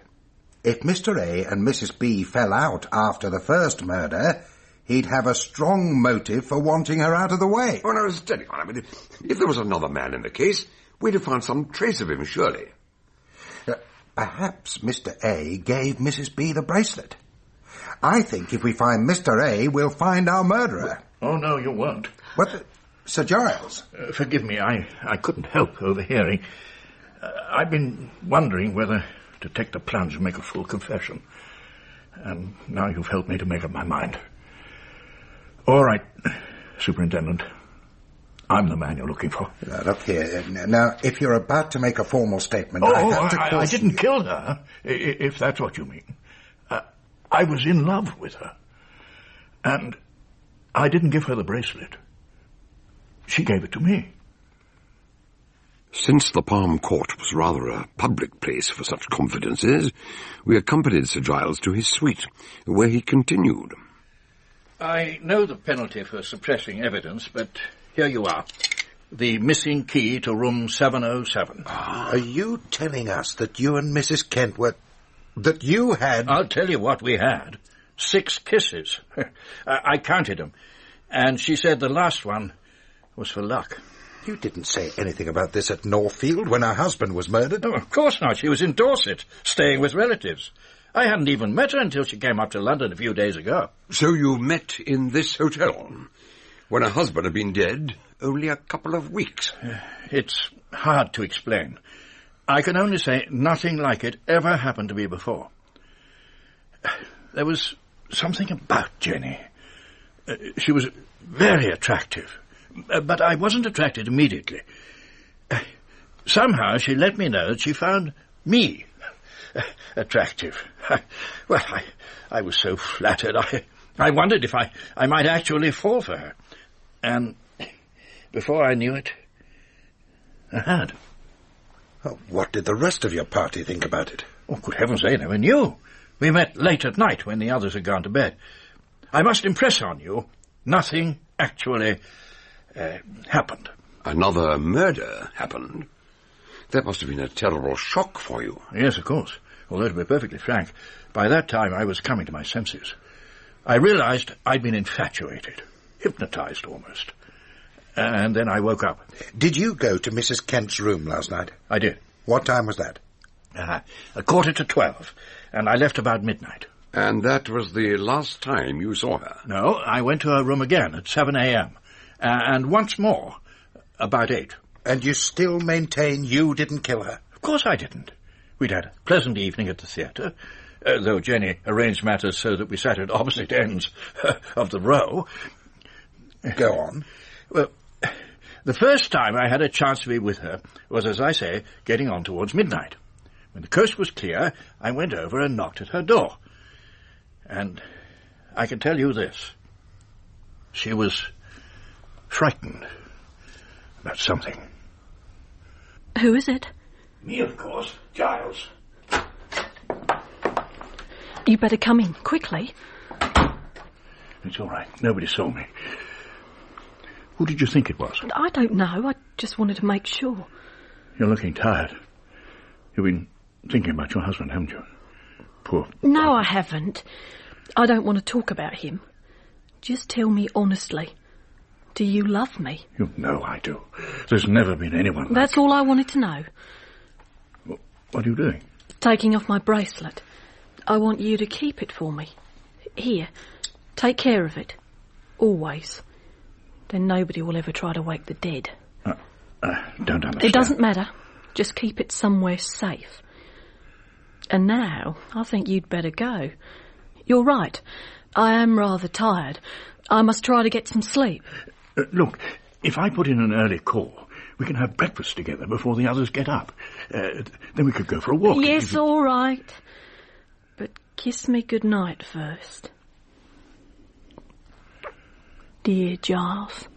If Mr. A and Mrs. B fell out after the first murder, he'd have a strong motive for wanting her out of the way. Oh, no, steady on. I mean, if there was another man in the case, we'd have found some trace of him, surely. Perhaps Mr. A gave Mrs. B the bracelet. I think if we find Mr. A, we'll find our murderer. Oh, no, you won't. What? Sir Giles? Forgive me, I couldn't help overhearing. I've been wondering whether to take the plunge and make a full confession. And now you've helped me to make up my mind. All right, Superintendent. I'm the man you're looking for. Look here. Now, if you're about to make a formal statement, I have to caution I didn't kill her, if that's what you mean. I was in love with her. And I didn't give her the bracelet. She gave it to me. Since the Palm Court was rather a public place for such confidences, we accompanied Sir Giles to his suite, where he continued. I know the penalty for suppressing evidence, but here you are. The missing key to room 707. Are you telling us that you and Mrs. Kent were... that you had... I'll tell you what we had. 6 kisses. I counted them. And she said the last one was for luck. You didn't say anything about this at Northfield when her husband was murdered. No, of course not. She was in Dorset, staying with relatives. I hadn't even met her until she came up to London a few days ago. So you met in this hotel, when her husband had been dead only a couple of weeks? It's hard to explain. I can only say nothing like it ever happened to me before. There was something about Jenny. She was very attractive. But I wasn't attracted immediately. Somehow she let me know that she found me attractive. I was so flattered. I wondered if I might actually fall for her. And before I knew it, I had. What did the rest of your party think about it? Oh, good heavens, they never knew. We met late at night when the others had gone to bed. I must impress on you, nothing actually happened. Another murder happened? That must have been a terrible shock for you. Yes, of course. Although, to be perfectly frank, by that time I was coming to my senses. I realized I'd been infatuated, hypnotized almost. And then I woke up. Did you go to Mrs. Kent's room last night? I did. What time was that? 12:15, and I left about midnight. And that was the last time you saw her? No, I went to her room again at 7 a.m., and once more, about 8. And you still maintain you didn't kill her? Of course I didn't. We'd had a pleasant evening at the theatre, though Jenny arranged matters so that we sat at opposite ends of the row. Go on. Well, the first time I had a chance to be with her was, as I say, getting on towards midnight. When the coast was clear, I went over and knocked at her door. And I can tell you this. She was frightened about something. Who is it? Me, of course. Giles. You better come in, quickly. It's all right. Nobody saw me. Who did you think it was? I don't know. I just wanted to make sure. You're looking tired. You've been thinking about your husband, haven't you? Poor... No, I haven't. I don't want to talk about him. Just tell me honestly. Do you love me? You know I do. There's never been anyone That's all I wanted to know. What are you doing? Taking off my bracelet. I want you to keep it for me. Here. Take care of it. Always. Then nobody will ever try to wake the dead. Don't understand. It doesn't matter. Just keep it somewhere safe. And now, I think you'd better go. You're right. I am rather tired. I must try to get some sleep. Look, if I put in an early call, we can have breakfast together before the others get up. Then we could go for a walk. Yes, all right. But kiss me goodnight first. Dear Giles.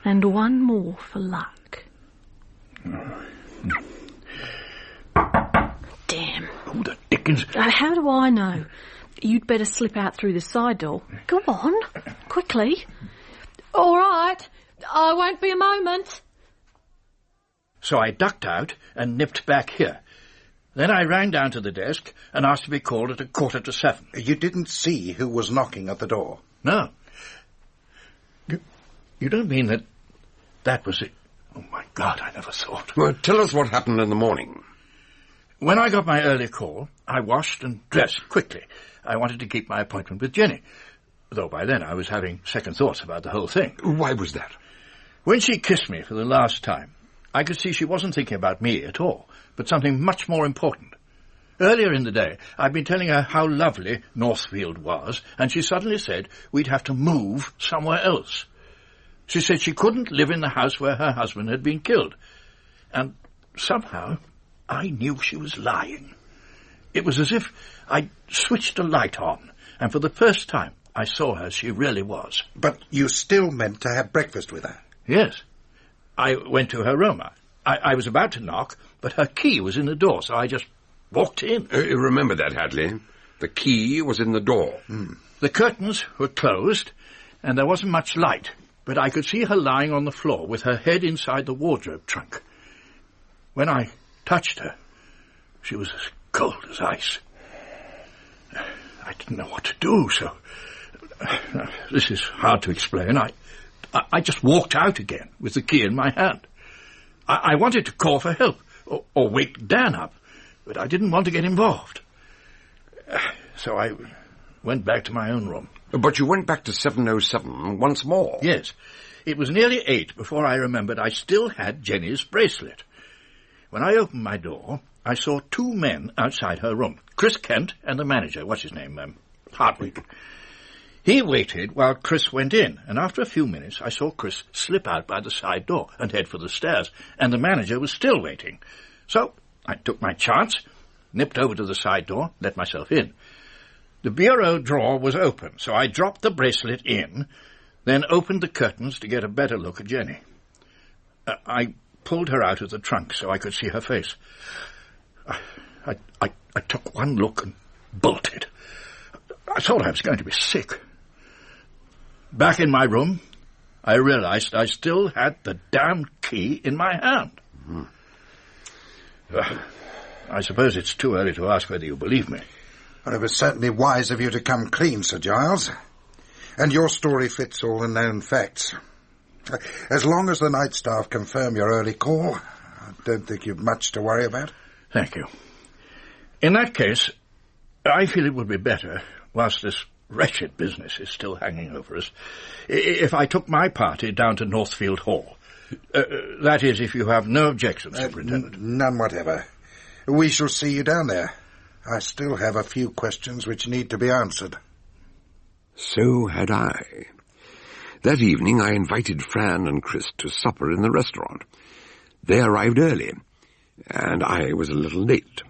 And one more for luck. Damn. Who the dickens? How do I know? You'd better slip out through the side door. Go on, quickly. All right, I won't be a moment. So I ducked out and nipped back here. Then I rang down to the desk and asked to be called at 6:45. You didn't see who was knocking at the door? No. You don't mean that was it? Oh, my God, I never thought. Well, tell us what happened in the morning. When I got my early call, I washed and dressed quickly. I wanted to keep my appointment with Jenny, though by then I was having second thoughts about the whole thing. Why was that? When she kissed me for the last time, I could see she wasn't thinking about me at all, but something much more important. Earlier in the day, I'd been telling her how lovely Northfield was, and she suddenly said we'd have to move somewhere else. She said she couldn't live in the house where her husband had been killed. And somehow, I knew she was lying. It was as if I'd switched a light on, and for the first time I saw her as she really was. But you still meant to have breakfast with her? Yes. I went to her room. I was about to knock, but her key was in the door, so I just walked in. Remember that, Hadley. The key was in the door. The curtains were closed, and there wasn't much light, but I could see her lying on the floor with her head inside the wardrobe trunk. When I touched her, she was as cold as ice. I didn't know what to do, so... This is hard to explain. I just walked out again with the key in my hand. I wanted to call for help, or wake Dan up, but I didn't want to get involved. So I went back to my own room. But you went back to 707 once more? Yes. It was nearly 8 before I remembered I still had Jenny's bracelet. When I opened my door, I saw 2 men outside her room. Chris Kent and the manager, what's his name, Hartwig. He waited while Chris went in, and after a few minutes I saw Chris slip out by the side door and head for the stairs, and the manager was still waiting. So I took my chance, nipped over to the side door, let myself in. The bureau drawer was open, so I dropped the bracelet in, then opened the curtains to get a better look at Jenny. I pulled her out of the trunk so I could see her face. I took one look and bolted. I thought I was going to be sick. Back in my room, I realised I still had the damn key in my hand. I suppose it's too early to ask whether you believe me. Well, it was certainly wise of you to come clean, Sir Giles. And your story fits all the known facts. As long as the night staff confirm your early call, I don't think you've much to worry about. Thank you. In that case, I feel it would be better, whilst this wretched business is still hanging over us, if I took my party down to Northfield Hall. That is, if you have no objections, Superintendent. None whatever. We shall see you down there. I still have a few questions which need to be answered. So had I. That evening I invited Fran and Chris to supper in the restaurant. They arrived early, and I was a little late.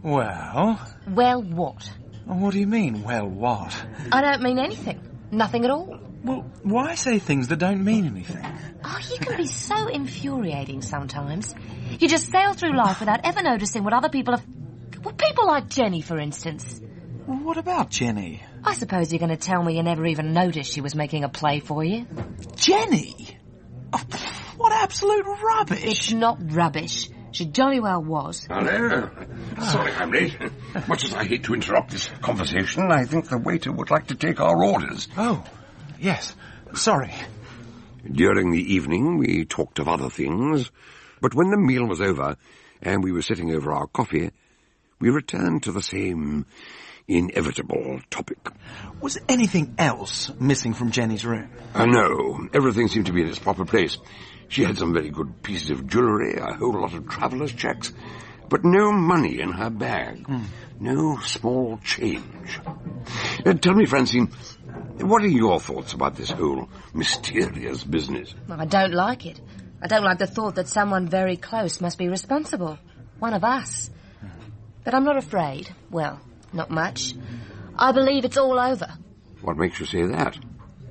Well? Well, what? What do you mean, well, what? I don't mean anything. Nothing at all. Well, why say things that don't mean anything? Oh, you can be so infuriating sometimes. You just sail through life without ever noticing what other people have... Well, people like Jenny, for instance. Well, what about Jenny? I suppose you're going to tell me you never even noticed she was making a play for you. Jenny? Oh, what absolute rubbish. It's not rubbish. She jolly well was. Hello. Sorry I'm late. Much as I hate to interrupt this conversation, I think the waiter would like to take our orders. Oh, yes. Sorry. During the evening, we talked of other things, but when the meal was over and we were sitting over our coffee, we returned to the same inevitable topic. Was anything else missing from Jenny's room? No. Everything seemed to be in its proper place. She had some very good pieces of jewellery, a whole lot of traveller's checks, but no money in her bag. No small change. Tell me, Francine, what are your thoughts about this whole mysterious business? Well, I don't like it. I don't like the thought that someone very close must be responsible. One of us. But I'm not afraid. Well, not much. I believe it's all over. What makes you say that?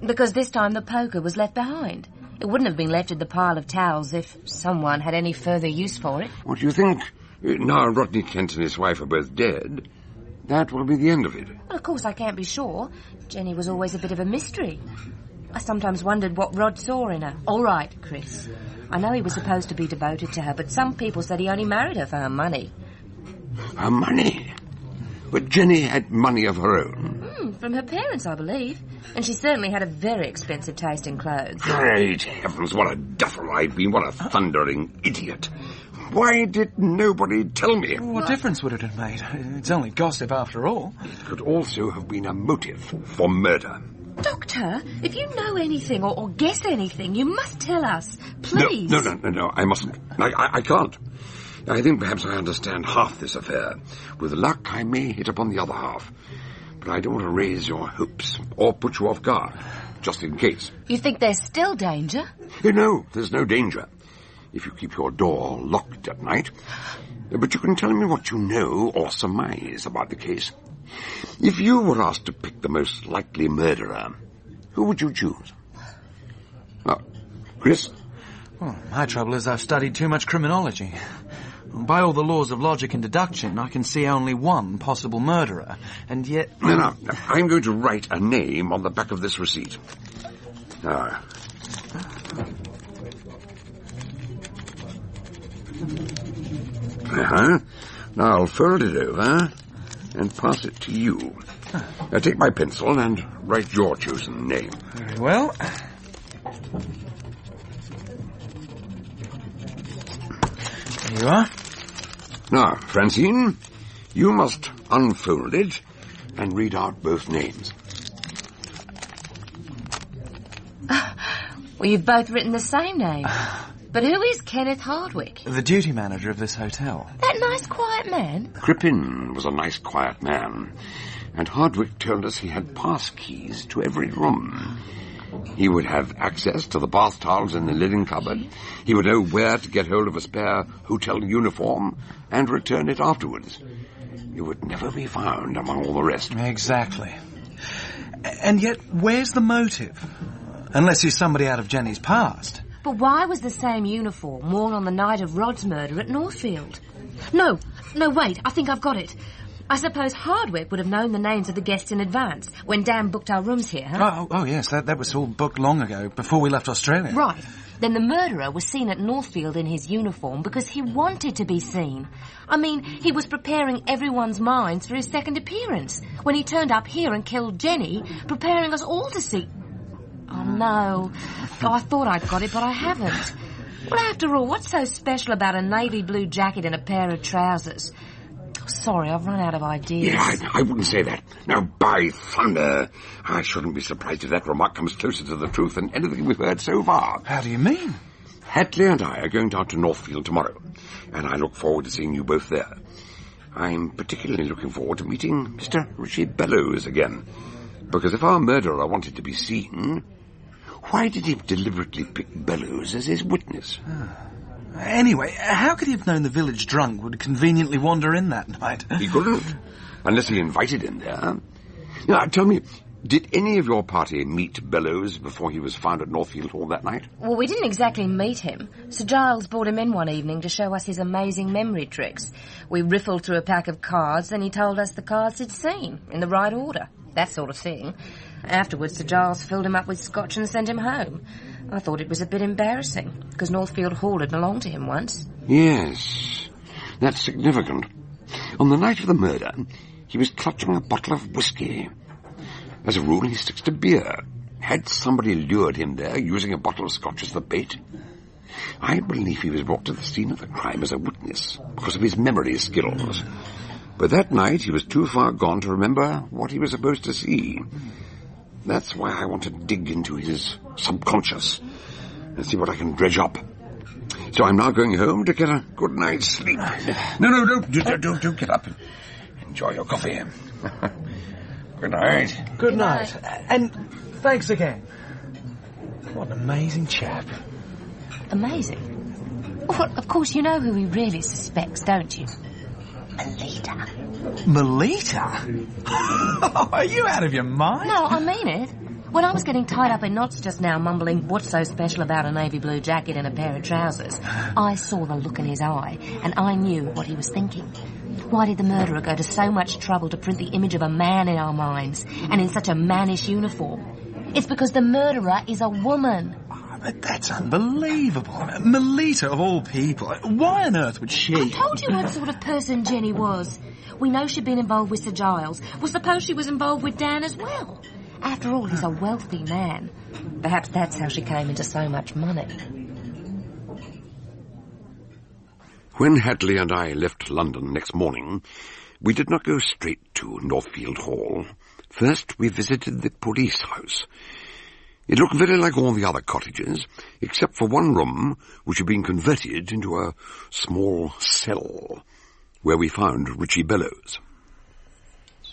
Because this time the poker was left behind. It wouldn't have been left in the pile of towels if someone had any further use for it. What do you think? Now Rodney Kent and his wife are both dead, that will be the end of it. Well, of course I can't be sure. Jenny was always a bit of a mystery. I sometimes wondered what Rod saw in her. All right, Chris. I know he was supposed to be devoted to her, but some people said he only married her for her money. Her money? But Jenny had money of her own. From her parents, I believe. And she certainly had a very expensive taste in clothes. Great heavens, what a duffer I've been. What a thundering idiot. Why did nobody tell me? What difference would it have made? It's only gossip after all. It could also have been a motive for murder. Doctor, if you know anything or guess anything, you must tell us. Please. No, I mustn't. I can't. I think perhaps I understand half this affair. With luck, I may hit upon the other half. But I don't want to raise your hopes or put you off guard, just in case. You think there's still danger? No, there's no danger, if you keep your door locked at night. But you can tell me what you know or surmise about the case. If you were asked to pick the most likely murderer, who would you choose? Chris? Well, my trouble is I've studied too much criminology. By all the laws of logic and deduction, I can see only one possible murderer, and yet... No, I'm going to write a name on the back of this receipt. Now, now I'll fold it over and pass it to you. Now take my pencil and write your chosen name. Very well. There you are. Now, Francine, you must unfold it and read out both names. Well, you've both written the same name. But who is Kenneth Hardwick? The duty manager of this hotel. That nice, quiet man? Crippen was a nice, quiet man, and Hardwick told us he had pass keys to every room. He would have access to the bath towels in the linen cupboard. He would know where to get hold of a spare hotel uniform and return it afterwards. He would never be found among all the rest. Exactly. And yet, where's the motive? Unless he's somebody out of Jenny's past. But why was the same uniform worn on the night of Rod's murder at Northfield? No, wait, I think I've got it. I suppose Hardwick would have known the names of the guests in advance when Dan booked our rooms here, huh? Oh, yes, that was all booked long ago, before we left Australia. Right. Then the murderer was seen at Northfield in his uniform because he wanted to be seen. I mean, he was preparing everyone's minds for his second appearance when he turned up here and killed Jenny, preparing us all to see... Oh, no. Oh, I thought I'd got it, but I haven't. Well, after all, what's so special about a navy blue jacket and a pair of trousers? Oh, sorry, I've run out of ideas. Yeah, I wouldn't say that. Now, by thunder, I shouldn't be surprised if that remark comes closer to the truth than anything we've heard so far. How do you mean? Hadley and I are going down to Northfield tomorrow, and I look forward to seeing you both there. I'm particularly looking forward to meeting Mr. Richie Bellows again, because if our murderer wanted to be seen, why did he deliberately pick Bellows as his witness? Anyway, how could he have known the village drunk would conveniently wander in that night? He couldn't, unless he invited him there. Now, tell me, did any of your party meet Bellows before he was found at Northfield Hall that night? Well, we didn't exactly meet him. Sir Giles brought him in one evening to show us his amazing memory tricks. We riffled through a pack of cards, and he told us the cards he'd seen, in the right order. That sort of thing. Afterwards, Sir Giles filled him up with scotch and sent him home. I thought it was a bit embarrassing, because Northfield Hall had belonged to him once. Yes, that's significant. On the night of the murder, he was clutching a bottle of whiskey. As a rule, he sticks to beer. Had somebody lured him there using a bottle of scotch as the bait? I believe he was brought to the scene of the crime as a witness because of his memory skills. But that night, he was too far gone to remember what he was supposed to see. That's why I want to dig into his subconscious and see what I can dredge up. So I'm now going home to get a good night's sleep. No, don't get up. Enjoy your coffee. Good night. Good night. And thanks again. What an amazing chap. Amazing? Well, of course, you know who he really suspects, don't you? Melita. Melita? Are you out of your mind? No, I mean it. When I was getting tied up in knots just now, mumbling, what's so special about a navy blue jacket and a pair of trousers, I saw the look in his eye, and I knew what he was thinking. Why did the murderer go to so much trouble to print the image of a man in our minds, and in such a mannish uniform? It's because the murderer is a woman. But that's unbelievable. Melita, of all people. Why on earth would she... I told you what sort of person Jenny was. We know she'd been involved with Sir Giles. Well, suppose she was involved with Dan as well. After all, he's a wealthy man. Perhaps that's how she came into so much money. When Hadley and I left London next morning, we did not go straight to Northfield Hall. First, we visited the police house. It looked very like all the other cottages, except for one room which had been converted into a small cell, where we found Richie Bellows.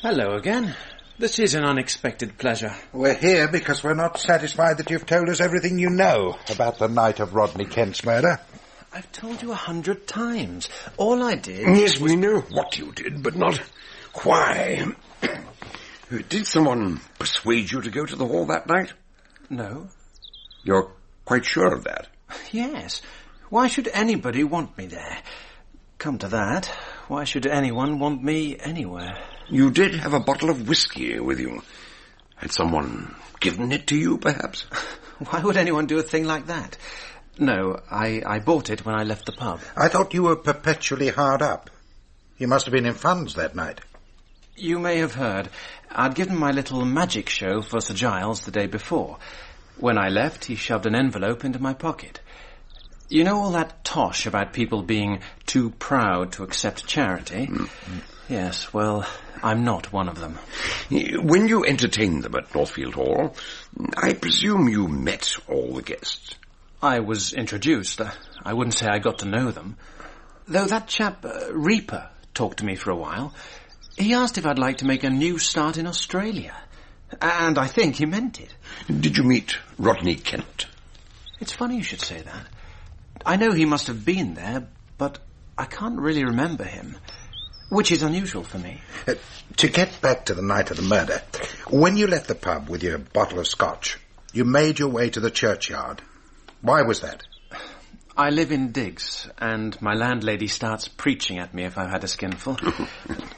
Hello again. This is an unexpected pleasure. We're here because we're not satisfied that you've told us everything you know about the night of Rodney Kent's murder. I've told you 100 times. All I did... Yes, we know what you did, but not why. Did someone persuade you to go to the hall that night? No. You're quite sure of that? Yes. Why should anybody want me there? Come to that, why should anyone want me anywhere? You did have a bottle of whiskey with you. Had someone given it to you, perhaps? Why would anyone do a thing like that? No, I bought it when I left the pub. I thought you were perpetually hard up. You must have been in funds that night. You may have heard. I'd given my little magic show for Sir Giles the day before. When I left, he shoved an envelope into my pocket. You know all that tosh about people being too proud to accept charity? Mm-hmm. Yes, well, I'm not one of them. When you entertained them at Northfield Hall, I presume you met all the guests. I was introduced. I wouldn't say I got to know them. Though that chap, Reaper, talked to me for a while. He asked if I'd like to make a new start in Australia. And I think he meant it. Did you meet Rodney Kent? It's funny you should say that. I know he must have been there, but I can't really remember him, which is unusual for me. To get back to the night of the murder, when you left the pub with your bottle of scotch, you made your way to the churchyard. Why was that? I live in digs, and my landlady starts preaching at me if I've had a skinful.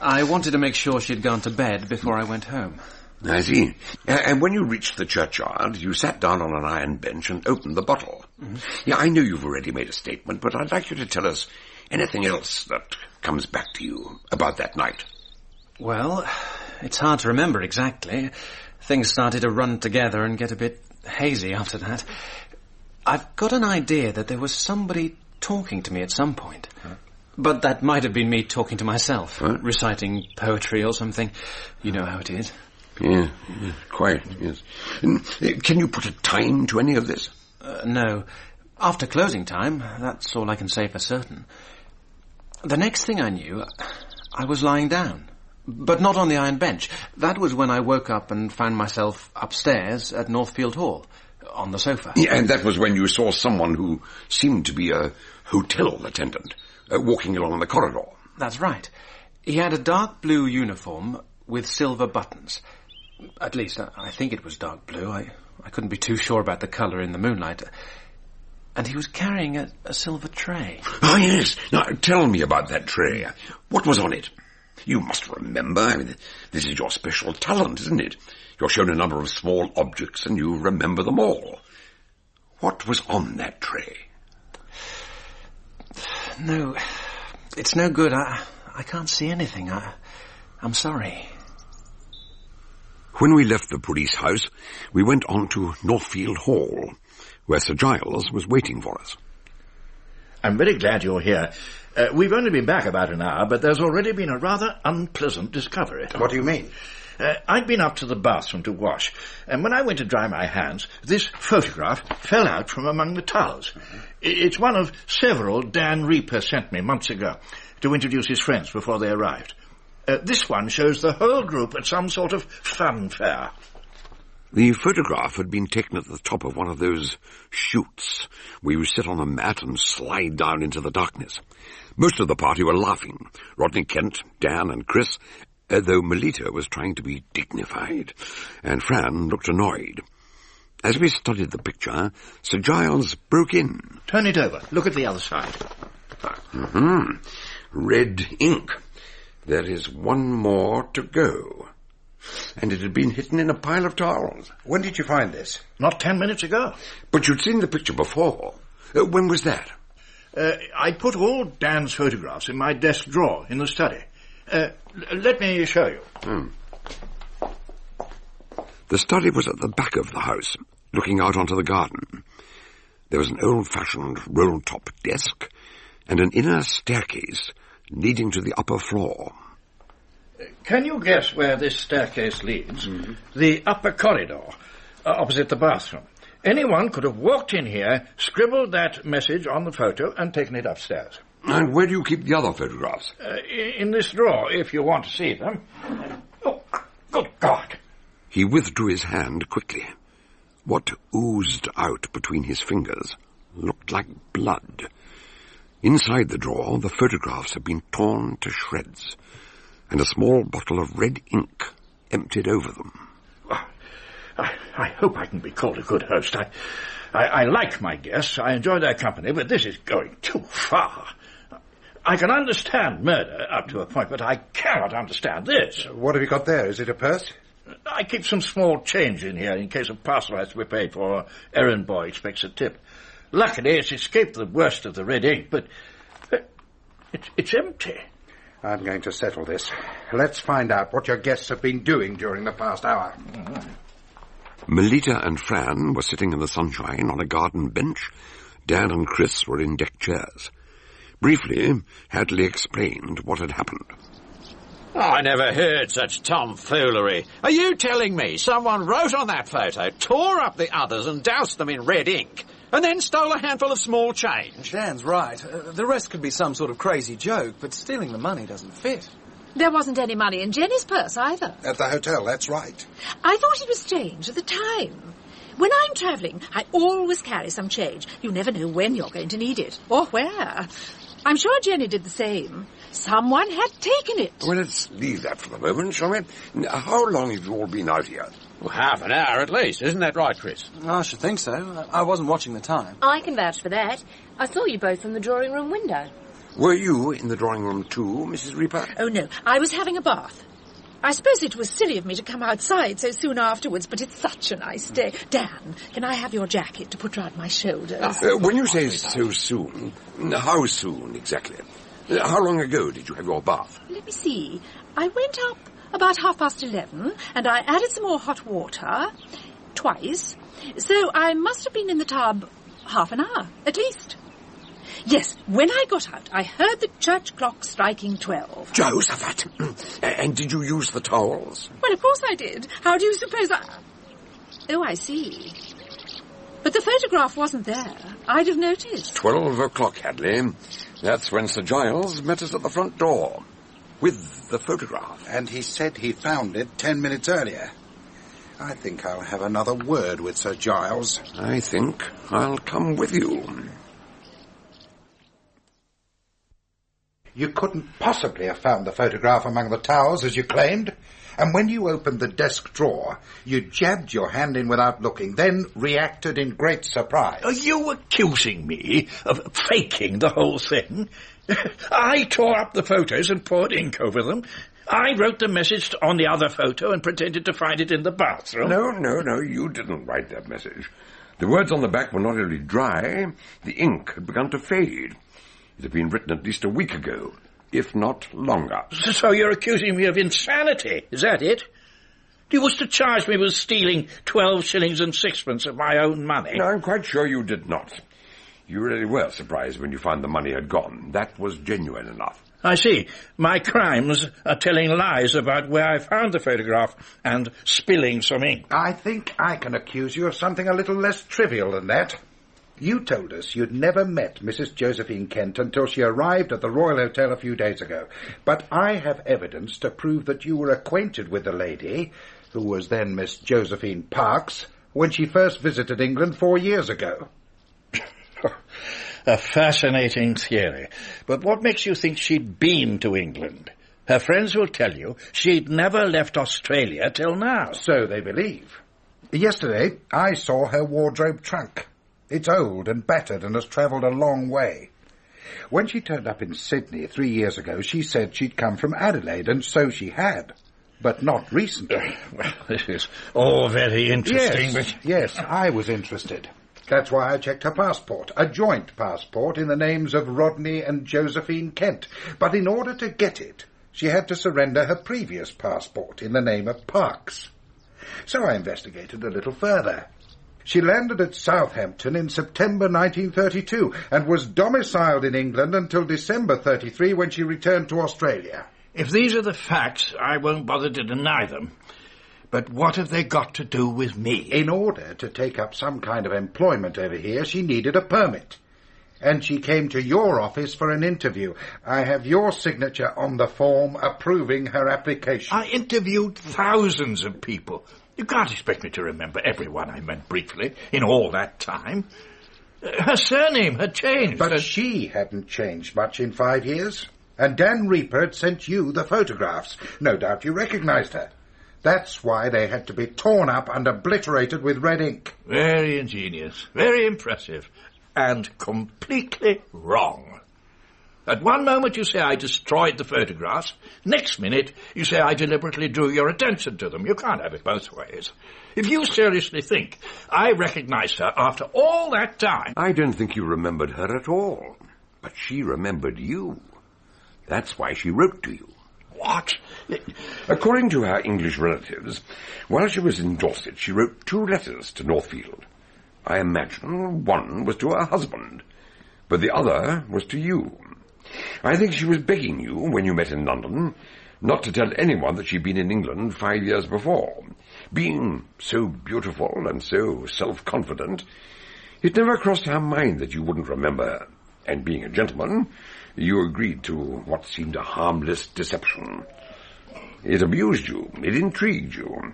I wanted to make sure she'd gone to bed before I went home. I see. And when you reached the churchyard, you sat down on an iron bench and opened the bottle. Mm-hmm. Yeah, I know you've already made a statement, but I'd like you to tell us anything else that comes back to you about that night. Well, it's hard to remember exactly. Things started to run together and get a bit hazy after that. I've got an idea that there was somebody talking to me at some point. Huh? But that might have been me talking to myself, reciting poetry or something. You know how it is. Yeah, quite, yes. Can you put a time to any of this? No. After closing time, that's all I can say for certain. The next thing I knew, I was lying down. But not on the iron bench. That was when I woke up and found myself upstairs at Northfield Hall, on the sofa. Yeah, and that was when you saw someone who seemed to be a hotel attendant, walking along the corridor. That's right. He had a dark blue uniform with silver buttons. At least, I think it was dark blue. I couldn't be too sure about the colour in the moonlight. And he was carrying a silver tray. Ah, yes. Now, tell me about that tray. What was on it? You must remember. I mean, this is your special talent, isn't it? You're shown a number of small objects and you remember them all. What was on that tray? No, it's no good. I can't see anything. I'm sorry. When we left the police house, we went on to Northfield Hall, where Sir Giles was waiting for us. I'm very glad you're here. We've only been back about an hour, but there's already been a rather unpleasant discovery. What do you mean? I'd been up to the bathroom to wash, and when I went to dry my hands, this photograph fell out from among the towels. It's one of several Dan Reaper sent me months ago to introduce his friends before they arrived. This one shows the whole group at some sort of fun fair. The photograph had been taken at the top of one of those chutes where you sit on a mat and slide down into the darkness. Most of the party were laughing. Rodney Kent, Dan and Chris, though Melita was trying to be dignified, and Fran looked annoyed. As we studied the picture, Sir Giles broke in. Turn it over. Look at the other side. Mm-hmm. Red ink. There is one more to go. And it had been hidden in a pile of towels. When did you find this? Not 10 minutes ago. But you'd seen the picture before. When was that? I put all Dan's photographs in my desk drawer in the study. Let me show you. The study was at the back of the house, looking out onto the garden. There was an old-fashioned roll-top desk and an inner staircase leading to the upper floor. Can you guess where this staircase leads? Mm-hmm. The upper corridor, opposite the bathroom. Anyone could have walked in here, scribbled that message on the photo, and taken it upstairs. And where do you keep the other photographs? In this drawer, if you want to see them. Oh, good God! He withdrew his hand quickly. What oozed out between his fingers looked like blood. Inside the drawer, the photographs had been torn to shreds, and a small bottle of red ink emptied over them. I hope I can be called a good host. I like my guests. I enjoy their company, but this is going too far. I can understand murder up to a point, but I cannot understand this. What have you got there? Is it a purse? I keep some small change in here in case a parcel has to be paid for or errand boy expects a tip. Luckily, it's escaped the worst of the red ink, but it's empty. I'm going to settle this. Let's find out what your guests have been doing during the past hour. Mm-hmm. Melita and Fran were sitting in the sunshine on a garden bench. Dan and Chris were in deck chairs. Briefly, Hadley explained what had happened. I never heard such tomfoolery. Are you telling me someone wrote on that photo, tore up the others and doused them in red ink, and then stole a handful of small change? Dan's right. The rest could be some sort of crazy joke, but stealing the money doesn't fit. There wasn't any money in Jenny's purse either. At the hotel, that's right. I thought it was strange at the time. When I'm travelling, I always carry some change. You never know when you're going to need it, or where. I'm sure Jenny did the same. Someone had taken it. Well, let's leave that for the moment, shall we? How long have you all been out here? Well, half an hour at least, isn't that right, Chris? I should think so. I wasn't watching the time. I can vouch for that. I saw you both from the drawing room window. Were you in the drawing room too, Mrs. Reaper? Oh, no. I was having a bath. I suppose it was silly of me to come outside so soon afterwards, but it's such a nice day. Dan, can I have your jacket to put round my shoulders? When you say so soon, how soon exactly? How long ago did you have your bath? Let me see. I went up about 11:30, and I added some more hot water twice. So I must have been in the tub half an hour, at least. Yes, when I got out, I heard the church clock striking 12. Josephat! And did you use the towels? Well, of course I did. How do you suppose I... Oh, I see. But the photograph wasn't there. I'd have noticed. 12 o'clock, Hadley. That's when Sir Giles met us at the front door. With the photograph. And he said he found it 10 minutes earlier. I think I'll have another word with Sir Giles. I think I'll come with you. You couldn't possibly have found the photograph among the towels, as you claimed. And when you opened the desk drawer, you jabbed your hand in without looking, then reacted in great surprise. Are you accusing me of faking the whole thing? I tore up the photos and poured ink over them. I wrote the message on the other photo and pretended to find it in the bathroom. No, you didn't write that message. The words on the back were not only dry, the ink had begun to fade. It had been written at least a week ago, if not longer. So you're accusing me of insanity, is that it? You was to charge me with stealing 12 shillings and sixpence of my own money. No, I'm quite sure you did not. You really were surprised when you found the money had gone. That was genuine enough. I see. My crimes are telling lies about where I found the photograph and spilling some ink. I think I can accuse you of something a little less trivial than that. You told us you'd never met Mrs. Josephine Kent until she arrived at the Royal Hotel a few days ago. But I have evidence to prove that you were acquainted with the lady, who was then Miss Josephine Parks, when she first visited England 4 years ago. A fascinating theory. But what makes you think she'd been to England? Her friends will tell you she'd never left Australia till now. So they believe. Yesterday, I saw her wardrobe trunk. It's old and battered and has travelled a long way. When she turned up in Sydney 3 years ago, she said she'd come from Adelaide, and so she had. But not recently. Well, this is all very interesting, Yes, I was interested. That's why I checked her passport, a joint passport in the names of Rodney and Josephine Kent. But in order to get it, she had to surrender her previous passport in the name of Parks. So I investigated a little further. She landed at Southampton in September 1932 and was domiciled in England until December 33 when she returned to Australia. If these are the facts, I won't bother to deny them. But what have they got to do with me? In order to take up some kind of employment over here, she needed a permit. And she came to your office for an interview. I have your signature on the form approving her application. I interviewed thousands of people. You can't expect me to remember everyone I met briefly in all that time. Her surname had changed. But she hadn't changed much in 5 years. And Dan Reaper had sent you the photographs. No doubt you recognized her. That's why they had to be torn up and obliterated with red ink. Very ingenious, very impressive, and completely wrong. At one moment you say I destroyed the photographs. Next minute you say I deliberately drew your attention to them. You can't have it both ways. If you seriously think I recognized her after all that time... I don't think you remembered her at all. But she remembered you. That's why she wrote to you. What? According to her English relatives, while she was in Dorset, she wrote 2 letters to Northfield. I imagine one was to her husband, but the other was to you. I think she was begging you, when you met in London, not to tell anyone that she'd been in England 5 years before. Being so beautiful and so self-confident, it never crossed her mind that you wouldn't remember her. And being a gentleman, you agreed to what seemed a harmless deception. It amused you, it intrigued you,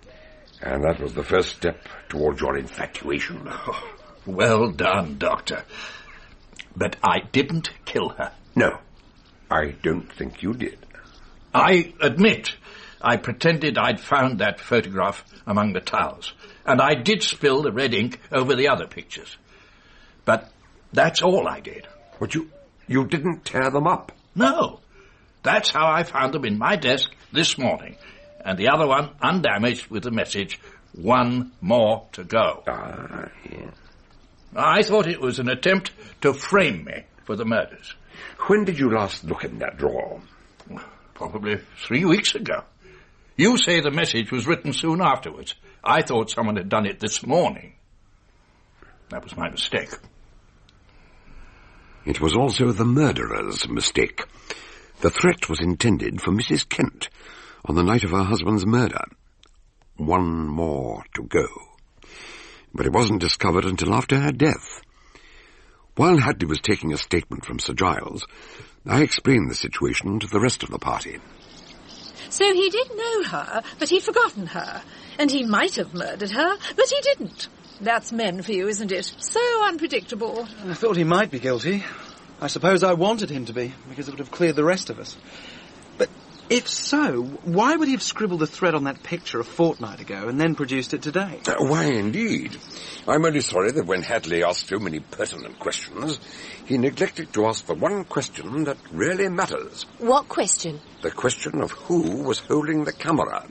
and that was the first step towards your infatuation. Oh, well done, Doctor. But I didn't kill her. No, I don't think you did. I admit I pretended I'd found that photograph among the towels, and I did spill the red ink over the other pictures. But that's all I did. But you didn't tear them up? No. That's how I found them in my desk this morning, and the other one undamaged with the message, "One more to go." Yeah. I thought it was an attempt to frame me for the murders. When did you last look in that drawer? Probably 3 weeks ago. You say the message was written soon afterwards. I thought someone had done it this morning. That was my mistake. It was also the murderer's mistake. The threat was intended for Mrs. Kent on the night of her husband's murder. One more to go. But it wasn't discovered until after her death. While Hadley was taking a statement from Sir Giles, I explained the situation to the rest of the party. So he did know her, but he'd forgotten her. And he might have murdered her, but he didn't. That's men for you, isn't it? So unpredictable. I thought he might be guilty. I suppose I wanted him to be, because it would have cleared the rest of us. But if so, why would he have scribbled the threat on that picture a fortnight ago and then produced it today? Why, indeed. I'm only sorry that when Hadley asked so many pertinent questions, he neglected to ask the one question that really matters. What question? The question of who was holding the camera.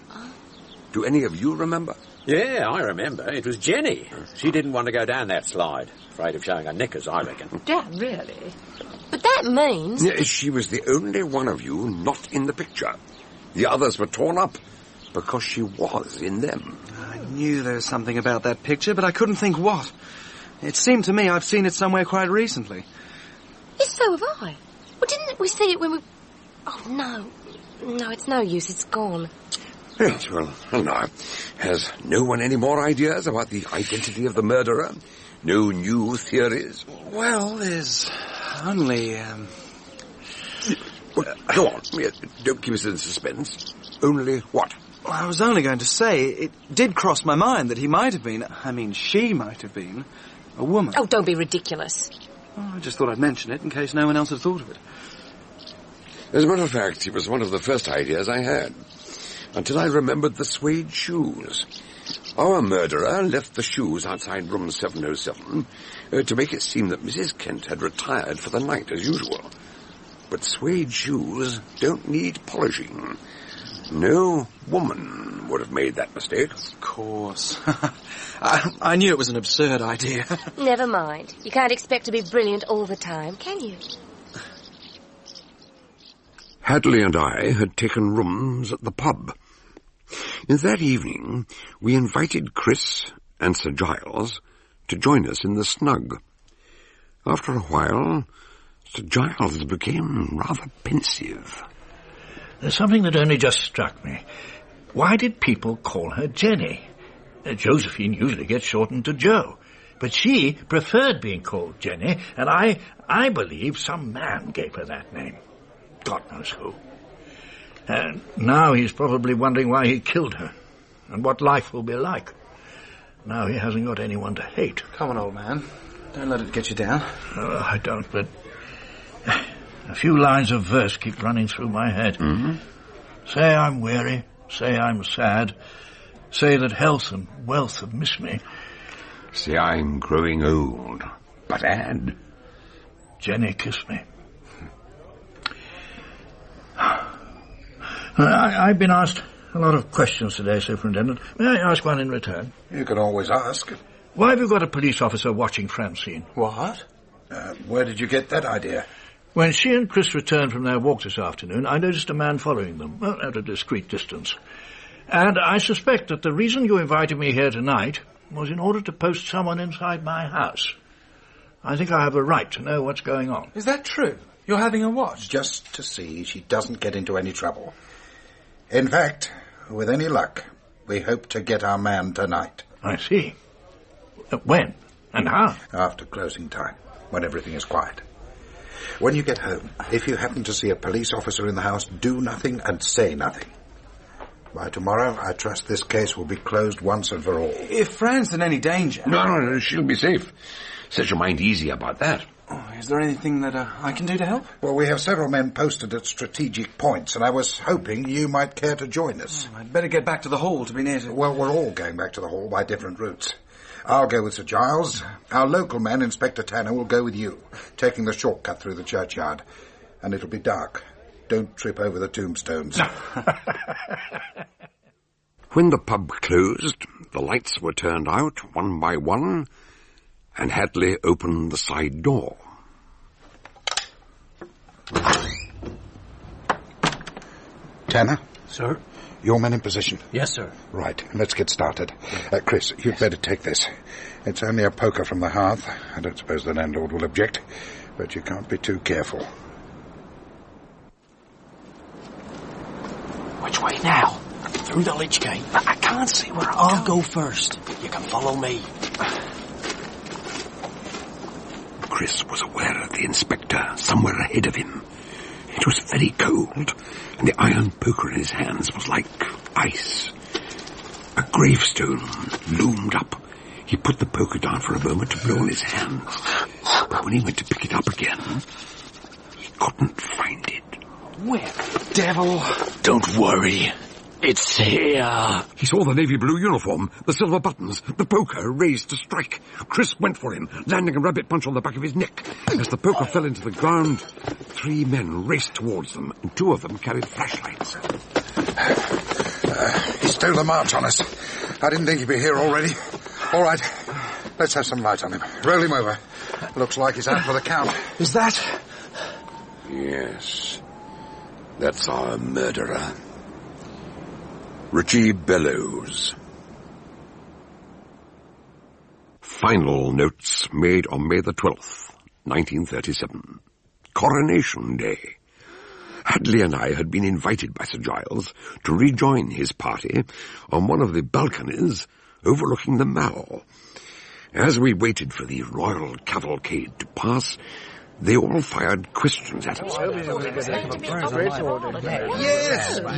Do any of you remember? Yeah, I remember. It was Jenny. She didn't want to go down that slide. Afraid of showing her knickers, I reckon. Dad, really? But that means... Yes, she was the only one of you not in the picture. The others were torn up because she was in them. I knew there was something about that picture, but I couldn't think what. It seemed to me I've seen it somewhere quite recently. Yes, so have I. Well, didn't we see it when we... Oh, no. No, it's no use. It's gone. Yes, well, now, has no one any more ideas about the identity of the murderer? No new theories? Well, there's only, Well, go on. Don't keep us in suspense. Only what? Well, I was only going to say, it did cross my mind that he might have been, she might have been, a woman. Oh, don't be ridiculous. Well, I just thought I'd mention it in case no one else had thought of it. As a matter of fact, it was one of the first ideas I had, until I remembered the suede shoes. Our murderer left the shoes outside room 707 to make it seem that Mrs. Kent had retired for the night as usual. But suede shoes don't need polishing. No woman would have made that mistake. Of course. I knew it was an absurd idea. Never mind. You can't expect to be brilliant all the time, can you? Hadley and I had taken rooms at the pub. That evening, we invited Chris and Sir Giles to join us in the snug. After a while, Sir Giles became rather pensive. There's something that only just struck me. Why did people call her Jenny? Josephine usually gets shortened to Jo, but she preferred being called Jenny, and I believe some man gave her that name. God knows who. And now he's probably wondering why he killed her, and what life will be like. Now he hasn't got anyone to hate. Come on, old man. Don't let it get you down. Oh, I don't, but a few lines of verse keep running through my head. Mm-hmm. Say I'm weary, say I'm sad, say that health and wealth have missed me. Say I'm growing old, but add, Jenny kissed me. I've been asked a lot of questions today, Superintendent. May I ask one in return? You can always ask. Why have you got a police officer watching Francine? What? Where did you get that idea? When she and Chris returned from their walk this afternoon, I noticed a man following them, at a discreet distance. And I suspect that the reason you invited me here tonight was in order to post someone inside my house. I think I have a right to know what's going on. Is that true? You're having a watch? Just to see she doesn't get into any trouble. In fact, with any luck, we hope to get our man tonight. I see. When? And how? After closing time, when everything is quiet. When you get home, if you happen to see a police officer in the house, do nothing and say nothing. By tomorrow, I trust this case will be closed once and for all. If Fran's in any danger... No, she'll be safe. Set your mind easy about that. Oh, Is there anything that I can do to help? Well, we have several men posted at strategic points, and I was hoping you might care to join us. I'd better get back to the hall to be near to... Well, we're all going back to the hall by different routes. I'll go with Sir Giles. Our local man, Inspector Tanner, will go with you, taking the shortcut through the churchyard. And it'll be dark. Don't trip over the tombstones. When the pub closed, the lights were turned out one by one, and Hadley opened the side door. Tanner? Sir? Your men in position? Yes, sir. Right, let's get started. Chris, you'd better take this. It's only a poker from the hearth. I don't suppose the landlord will object, but you can't be too careful. Which way now? Through the lich gate. I can't see where I'll go first. You can follow me. Chris was aware of the inspector somewhere ahead of him. It was very cold, and the iron poker in his hands was like ice. A gravestone loomed up. He put the poker down for a moment to blow on his hands. But when he went to pick it up again, he couldn't find it. Where the devil? Don't worry. It's here. He saw the navy blue uniform, the silver buttons, the poker raised to strike. Chris went for him, landing a rabbit punch on the back of his neck. As the poker fell into the ground, 3 men raced towards them, and 2 of them carried flashlights. He stole the march on us. I didn't think he'd be here already. All right, let's have some light on him. Roll him over. Looks like he's out for the count. Is that... Yes, that's our murderer. Richie Bellows. Final notes made on May the 12th, 1937. Coronation Day. Hadley and I had been invited by Sir Giles to rejoin his party on one of the balconies overlooking the Mall. As we waited for the royal cavalcade to pass, they all fired questions at us.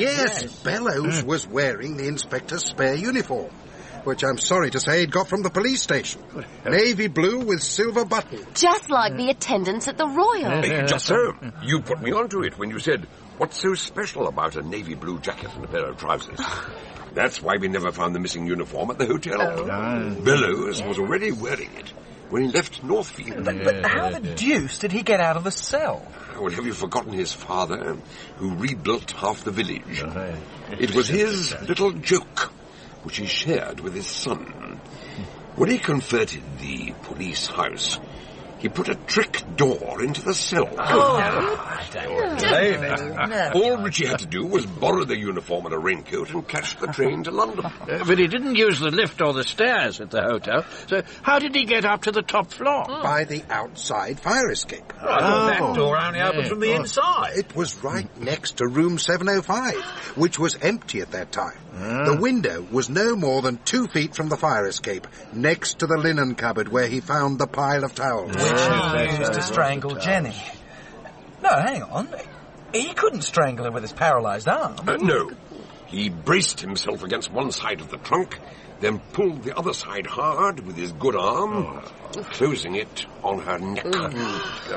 Yes, Bellows was wearing the inspector's spare uniform, which I'm sorry to say he'd got from the police station. Navy blue with silver buttons. Just like the attendants at the Royal. Just so. You put me onto it when you said, what's so special about a navy blue jacket and a pair of trousers? That's why we never found the missing uniform at the hotel. Bellows was already wearing it when he left Northfield. But how the deuce did he get out of the cell? Well, have you forgotten his father, who rebuilt half the village? It was his little joke, which he shared with his son. When he converted the police house, he put a trick door into the cell. All Richie had to do was borrow the uniform and a raincoat and catch the train to London. But he didn't use the lift or the stairs at the hotel, so how did he get up to the top floor? By the outside fire escape. I thought that door only opened from the inside. It was right next to room 705, which was empty at that time. The window was no more than 2 feet from the fire escape, next to the linen cupboard where he found the pile of towels. Which he used to strangle Jenny. No, hang on. He couldn't strangle her with his paralysed arm. No. He braced himself against one side of the trunk, then pulled the other side hard with his good arm, closing it on her neck.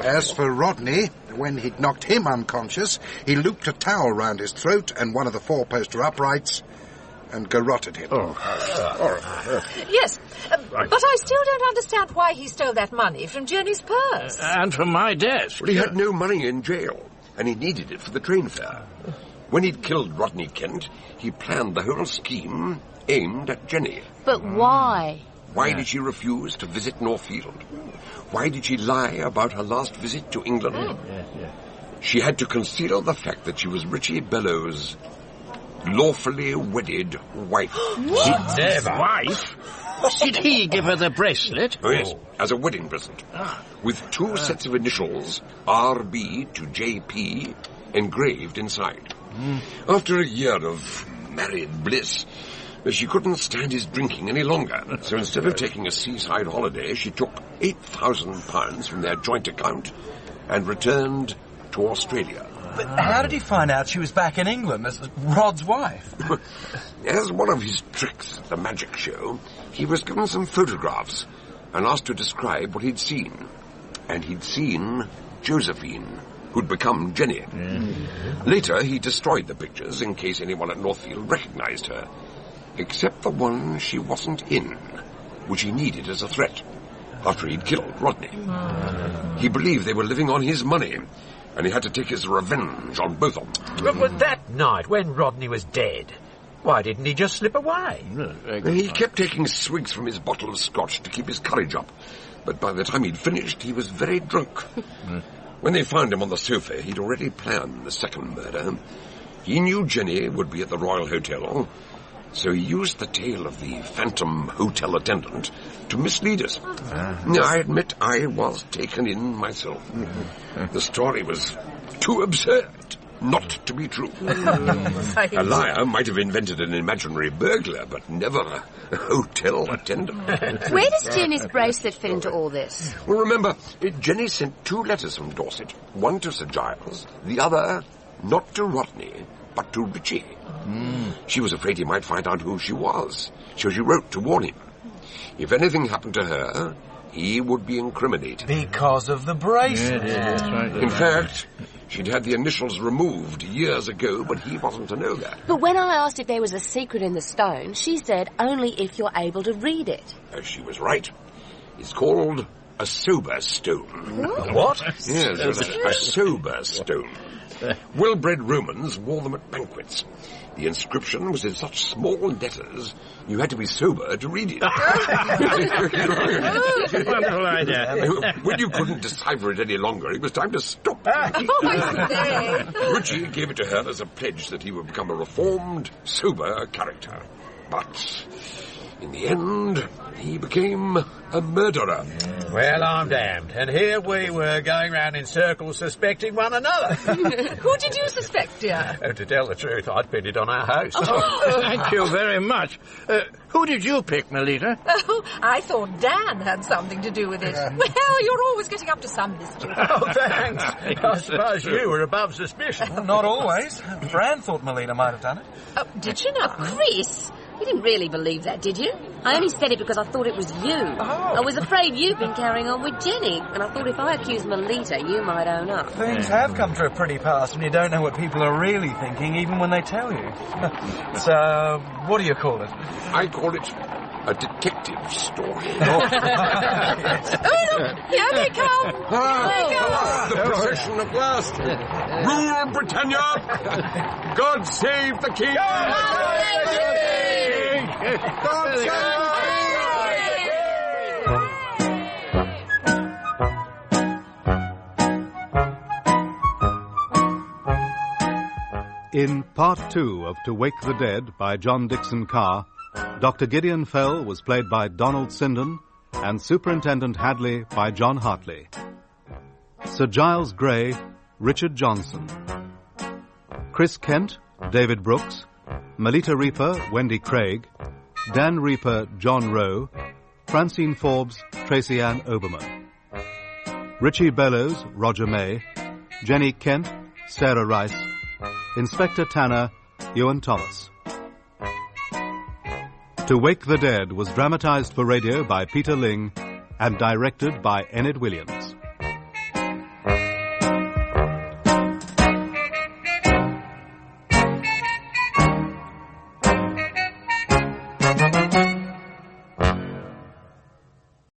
As for Rodney, when he'd knocked him unconscious, he looped a towel round his throat and one of the 4-poster uprights and garroted him. Yes, but I still don't understand why he stole that money from Jenny's purse. And from my desk. Well, he had no money in jail, and he needed it for the train fare. When he'd killed Rodney Kent, he planned the whole scheme aimed at Jenny. But why? Why did she refuse to visit Northfield? Why did she lie about her last visit to England? She had to conceal the fact that she was Richie Bellows' lawfully wedded wife. His wife? Did he give her the bracelet? Oh, yes, as a wedding present. With 2 sets of initials, RB to JP, engraved inside. After a year of married bliss, she couldn't stand his drinking any longer. So instead of taking a seaside holiday, she took £8,000 from their joint account and returned to Australia. But how did he find out she was back in England as Rod's wife? As one of his tricks at the magic show, he was given some photographs and asked to describe what he'd seen. and he'd seen Josephine, who'd become Jenny. Later, he destroyed the pictures in case anyone at Northfield recognized her, except the one she wasn't in, which he needed as a threat, after he'd killed Rodney. He believed they were living on his money, and he had to take his revenge on both of them. But that night, when Rodney was dead, why didn't he just slip away? He kept taking swigs from his bottle of scotch to keep his courage up, but by the time he'd finished, he was very drunk. When they found him on the sofa, he'd already planned the second murder. He knew Jenny would be at the Royal Hotel, so he used the tale of the phantom hotel attendant to mislead us. I admit I was taken in myself. The story was too absurd not to be true. A liar might have invented an imaginary burglar, but never a hotel attendant. Where does Jenny's bracelet fit into all this? Well, remember, Jenny sent 2 letters from Dorset, one to Sir Giles, the other not to Rodney, but to Richie. She was afraid he might find out who she was, so she wrote to warn him. If anything happened to her, he would be incriminated. Because of the bracelet. That's right. In fact, she'd had the initials removed years ago, but he wasn't to know that. But when I asked if there was a secret in the stone, she said only if you're able to read it. She was right. It's called a sober stone. What? Yes, a sober stone. Well-bred Romans wore them at banquets. The inscription was in such small letters, you had to be sober to read it. Wonderful idea. When you couldn't decipher it any longer, it was time to stop. Richie gave it to her as a pledge that he would become a reformed, sober character. But in the end, he became a murderer. Well, I'm damned. And here we were going round in circles suspecting one another. Who did you suspect, dear? Oh, to tell the truth, I'd pinned it on our host. Thank you very much. Who did you pick, Melita? Oh, I thought Dan had something to do with it. Well, you're always getting up to some mischief. Oh, thanks. I suppose you were above suspicion. Well, not always. Fran thought Melina might have done it. Oh, did she not? Chris, you didn't really believe that, did you? I only said it because I thought it was you. I was afraid you'd been carrying on with Jenny, and I thought if I accused Melita, you might own up. Things have come to a pretty pass when you don't know what people are really thinking, even when they tell you. So, what do you call it? I call it a detective story. Oh, look, here they come. The procession at last. Rule Britannia! God save the King! God save the King! In Part 2 of To Wake the Dead by John Dixon Carr, Dr. Gideon Fell was played by Donald Sinden and Superintendent Hadley by John Hartley. Sir Giles Grey, Richard Johnson. Chris Kent, David Brooks. Melita Reaper, Wendy Craig. Dan Reaper, John Rowe. Francine Forbes, Tracy Ann Oberman. Richie Bellows, Roger May. Jenny Kent, Sarah Rice. Inspector Tanner, Ewan Thomas. To Wake the Dead was dramatized for radio by Peter Ling and directed by Enid Williams.